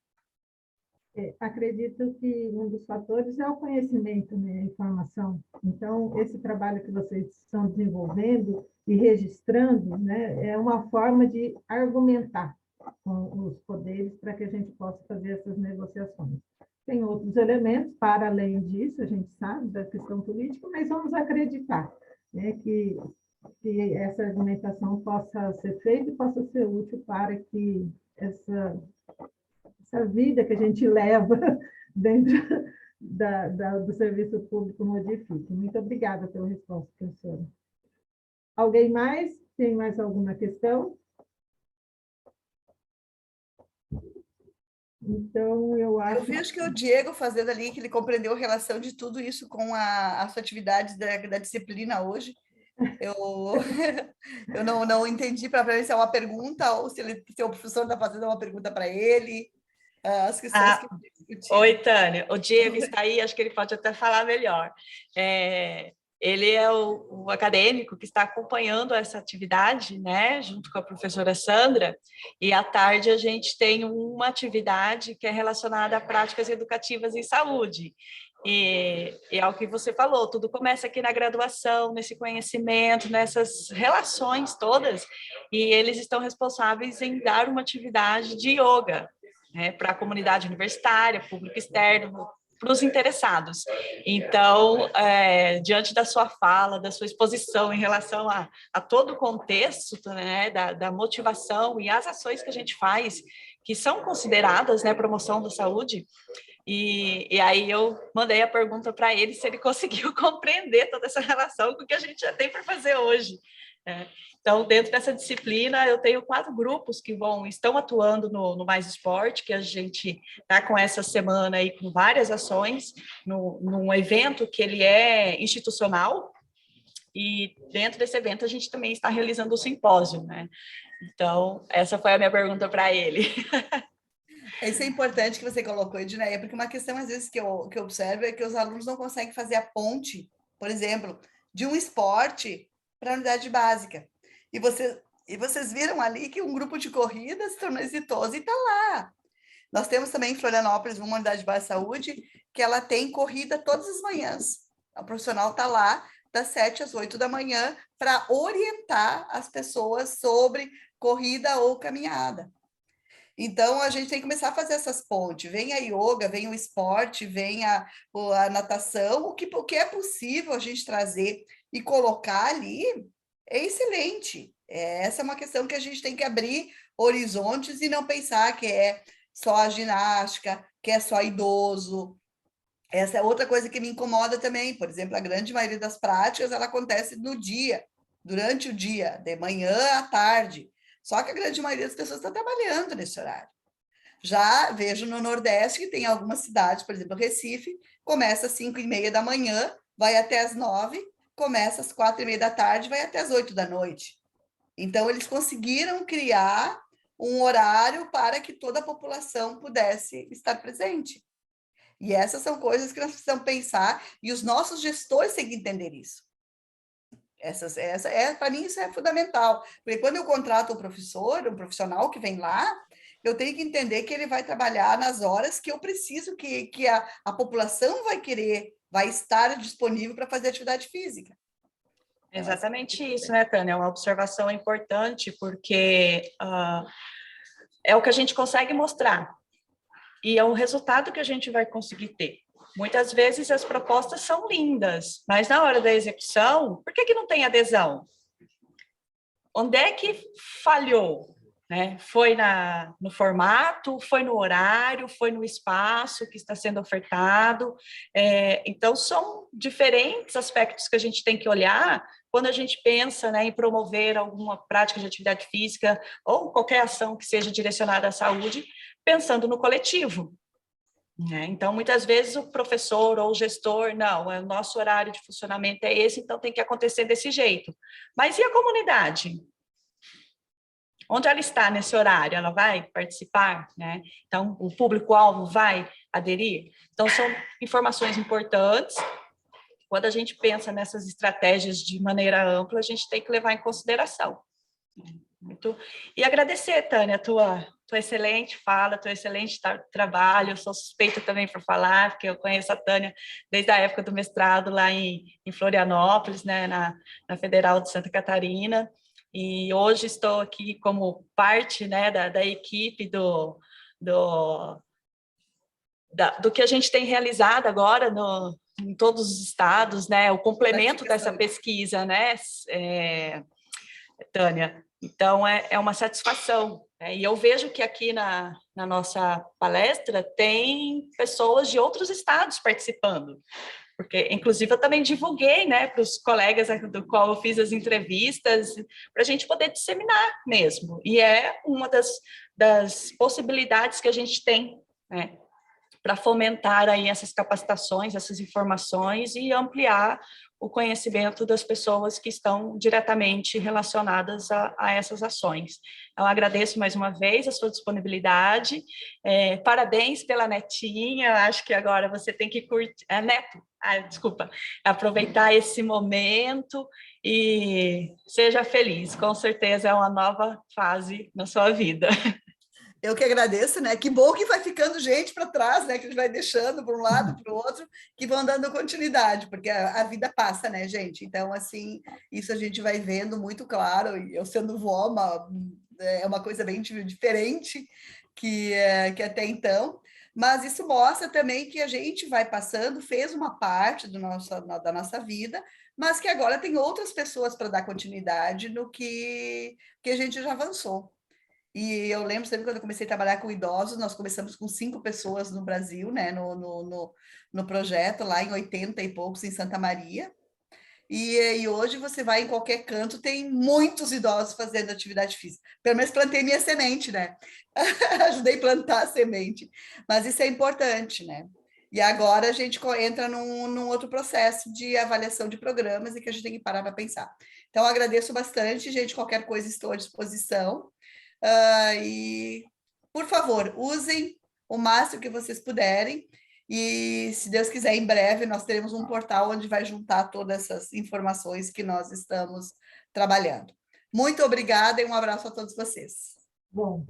Acredito que um dos fatores é o conhecimento, né, a informação. Então, esse trabalho que vocês estão desenvolvendo e registrando, né, é uma forma de argumentar com os poderes para que a gente possa fazer essas negociações. Tem outros elementos, para além disso, a gente sabe da questão política, mas vamos acreditar, né, que essa argumentação possa ser feita e possa ser útil para que essa vida que a gente leva dentro do serviço público modifique. Muito obrigada pela resposta, professora. Alguém mais? Tem mais alguma questão? Então, eu acho... Eu vejo que o Diego fazendo ali, que ele compreendeu a relação de tudo isso com a sua atividade da disciplina hoje. Eu não entendi para ver se é uma pergunta ou se o professor está fazendo uma pergunta para ele. As questões que discutimos. Oi, Tânia. O Diego está aí, acho que ele pode até falar melhor. Ele é o acadêmico que está acompanhando essa atividade, né, junto com a professora Sandra, e à tarde a gente tem uma atividade que é relacionada a práticas educativas em saúde. E é o que você falou, tudo começa aqui na graduação, nesse conhecimento, nessas relações todas, e eles estão responsáveis em dar uma atividade de yoga, né, para a comunidade universitária, público externo, para os interessados. Então, diante da sua fala, da sua exposição em relação a todo o contexto, né, da motivação e as ações que a gente faz, que são consideradas, né, promoção da saúde, e aí eu mandei a pergunta para ele se ele conseguiu compreender toda essa relação com o que a gente já tem para fazer hoje. Então, dentro dessa disciplina, eu tenho 4 grupos que estão atuando no Mais Esporte, que a gente está com essa semana aí com várias ações, num evento que ele é institucional, e dentro desse evento a gente também está realizando o simpósio, né? Então, essa foi a minha pergunta para ele. Isso é importante que você colocou, Edneia, porque uma questão, às vezes, que eu observo é que os alunos não conseguem fazer a ponte, por exemplo, de um esporte para a unidade básica. E vocês viram ali que um grupo de corrida se tornou exitoso e está lá. Nós temos também em Florianópolis uma unidade básica de saúde que ela tem corrida todas as manhãs. O profissional está lá das 7 às 8 da manhã para orientar as pessoas sobre corrida ou caminhada. Então, a gente tem que começar a fazer essas pontes. Vem a yoga, vem o esporte, vem a natação, o que é possível a gente trazer e colocar ali é excelente. Essa é uma questão que a gente tem que abrir horizontes e não pensar que é só a ginástica, que é só idoso. Essa é outra coisa que me incomoda também. Por exemplo, a grande maioria das práticas, ela acontece no dia, durante o dia, de manhã à tarde. Só que a grande maioria das pessoas está trabalhando nesse horário. Já vejo no Nordeste que tem algumas cidades, por exemplo, Recife, começa às 5h30 da manhã, vai até às 9, começa às 4h30 da tarde, vai até às 8 da noite. Então, eles conseguiram criar um horário para que toda a população pudesse estar presente. E essas são coisas que nós precisamos pensar, e os nossos gestores têm que entender isso. Para mim, isso é fundamental. Porque quando eu contrato um professor, um profissional que vem lá, eu tenho que entender que ele vai trabalhar nas horas que eu preciso, que a população vai querer, vai estar disponível para fazer atividade física. Exatamente isso, né, Tânia? É uma observação importante, porque é o que a gente consegue mostrar. E é o resultado que a gente vai conseguir ter. Muitas vezes as propostas são lindas, mas na hora da execução, por que não tem adesão? Onde é que falhou? Né? Foi no formato, foi no horário, foi no espaço que está sendo ofertado. Então, são diferentes aspectos que a gente tem que olhar quando a gente pensa, né, em promover alguma prática de atividade física ou qualquer ação que seja direcionada à saúde, pensando no coletivo. Né? Então, muitas vezes o professor ou o gestor, não, o nosso horário de funcionamento é esse, então tem que acontecer desse jeito. Mas e a comunidade? Onde ela está nesse horário? Ela vai participar? Né? Então, o público-alvo vai aderir? Então, são informações importantes. Quando a gente pensa nessas estratégias de maneira ampla, a gente tem que levar em consideração. E agradecer, Tânia, a tua excelente fala, teu excelente trabalho. Eu sou suspeita também para falar, porque eu conheço a Tânia desde a época do mestrado lá em Florianópolis, né, na Federal de Santa Catarina. E hoje estou aqui como parte, né, da equipe do que a gente tem realizado agora em todos os estados, né, o complemento dessa pesquisa, né, Tânia. Então, é uma satisfação. Né? E eu vejo que aqui na nossa palestra tem pessoas de outros estados participando. Porque, inclusive, eu também divulguei, né, para os colegas do qual eu fiz as entrevistas, para a gente poder disseminar mesmo. E é uma das possibilidades que a gente tem, né, para fomentar aí essas capacitações, essas informações e ampliar o conhecimento das pessoas que estão diretamente relacionadas a essas ações. Então, agradeço mais uma vez a sua disponibilidade, parabéns pela netinha, acho que agora você tem que curtir, desculpa, aproveitar esse momento e seja feliz, com certeza é uma nova fase na sua vida. Eu que agradeço, né? Que bom que vai ficando gente para trás, né? Que a gente vai deixando para um lado, para o outro, que vão dando continuidade, porque a vida passa, né, gente? Então, assim, isso a gente vai vendo muito claro. E eu sendo vó, é uma coisa bem diferente que até então. Mas isso mostra também que a gente vai passando, fez uma parte da nossa vida, mas que agora tem outras pessoas para dar continuidade no que a gente já avançou. E eu lembro sempre quando eu comecei a trabalhar com idosos, nós começamos com 5 pessoas no Brasil, né, no projeto, lá em 80 e poucos, em Santa Maria. E hoje você vai em qualquer canto, tem muitos idosos fazendo atividade física. Pelo menos plantei minha semente, né? Ajudei a plantar a semente. Mas isso é importante, né? E agora a gente entra num outro processo de avaliação de programas e que a gente tem que parar para pensar. Então, agradeço bastante, gente. Qualquer coisa estou à disposição. E, por favor, usem o máximo que vocês puderem e, se Deus quiser, em breve nós teremos um portal onde vai juntar todas essas informações que nós estamos trabalhando. Muito obrigada e um abraço a todos vocês. Bom,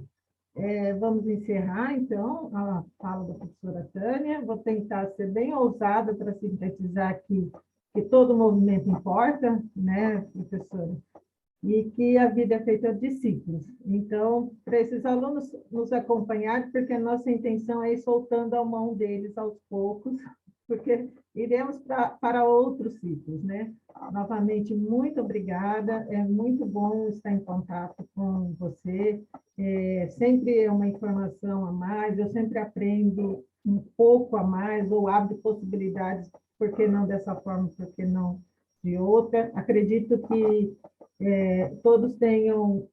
vamos encerrar, então, a fala da professora Tânia. Vou tentar ser bem ousada para sintetizar aqui que todo movimento importa, né, professora? E que a vida é feita de ciclos. Então, para esses alunos nos acompanharem, porque a nossa intenção é ir soltando a mão deles aos poucos, porque iremos para outros ciclos, né? Novamente, muito obrigada, é muito bom estar em contato com você, sempre é uma informação a mais, eu sempre aprendo um pouco a mais, ou abro possibilidades, por que não dessa forma, por que não de outra. Acredito que todos tenham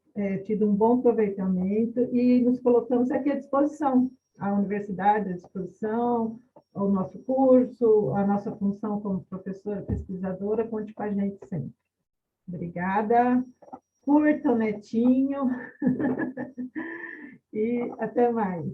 tido um bom aproveitamento e nos colocamos aqui à disposição, a universidade à disposição, o nosso curso, a nossa função como professora pesquisadora, conte com a gente sempre. Obrigada. Curta o netinho. E até mais.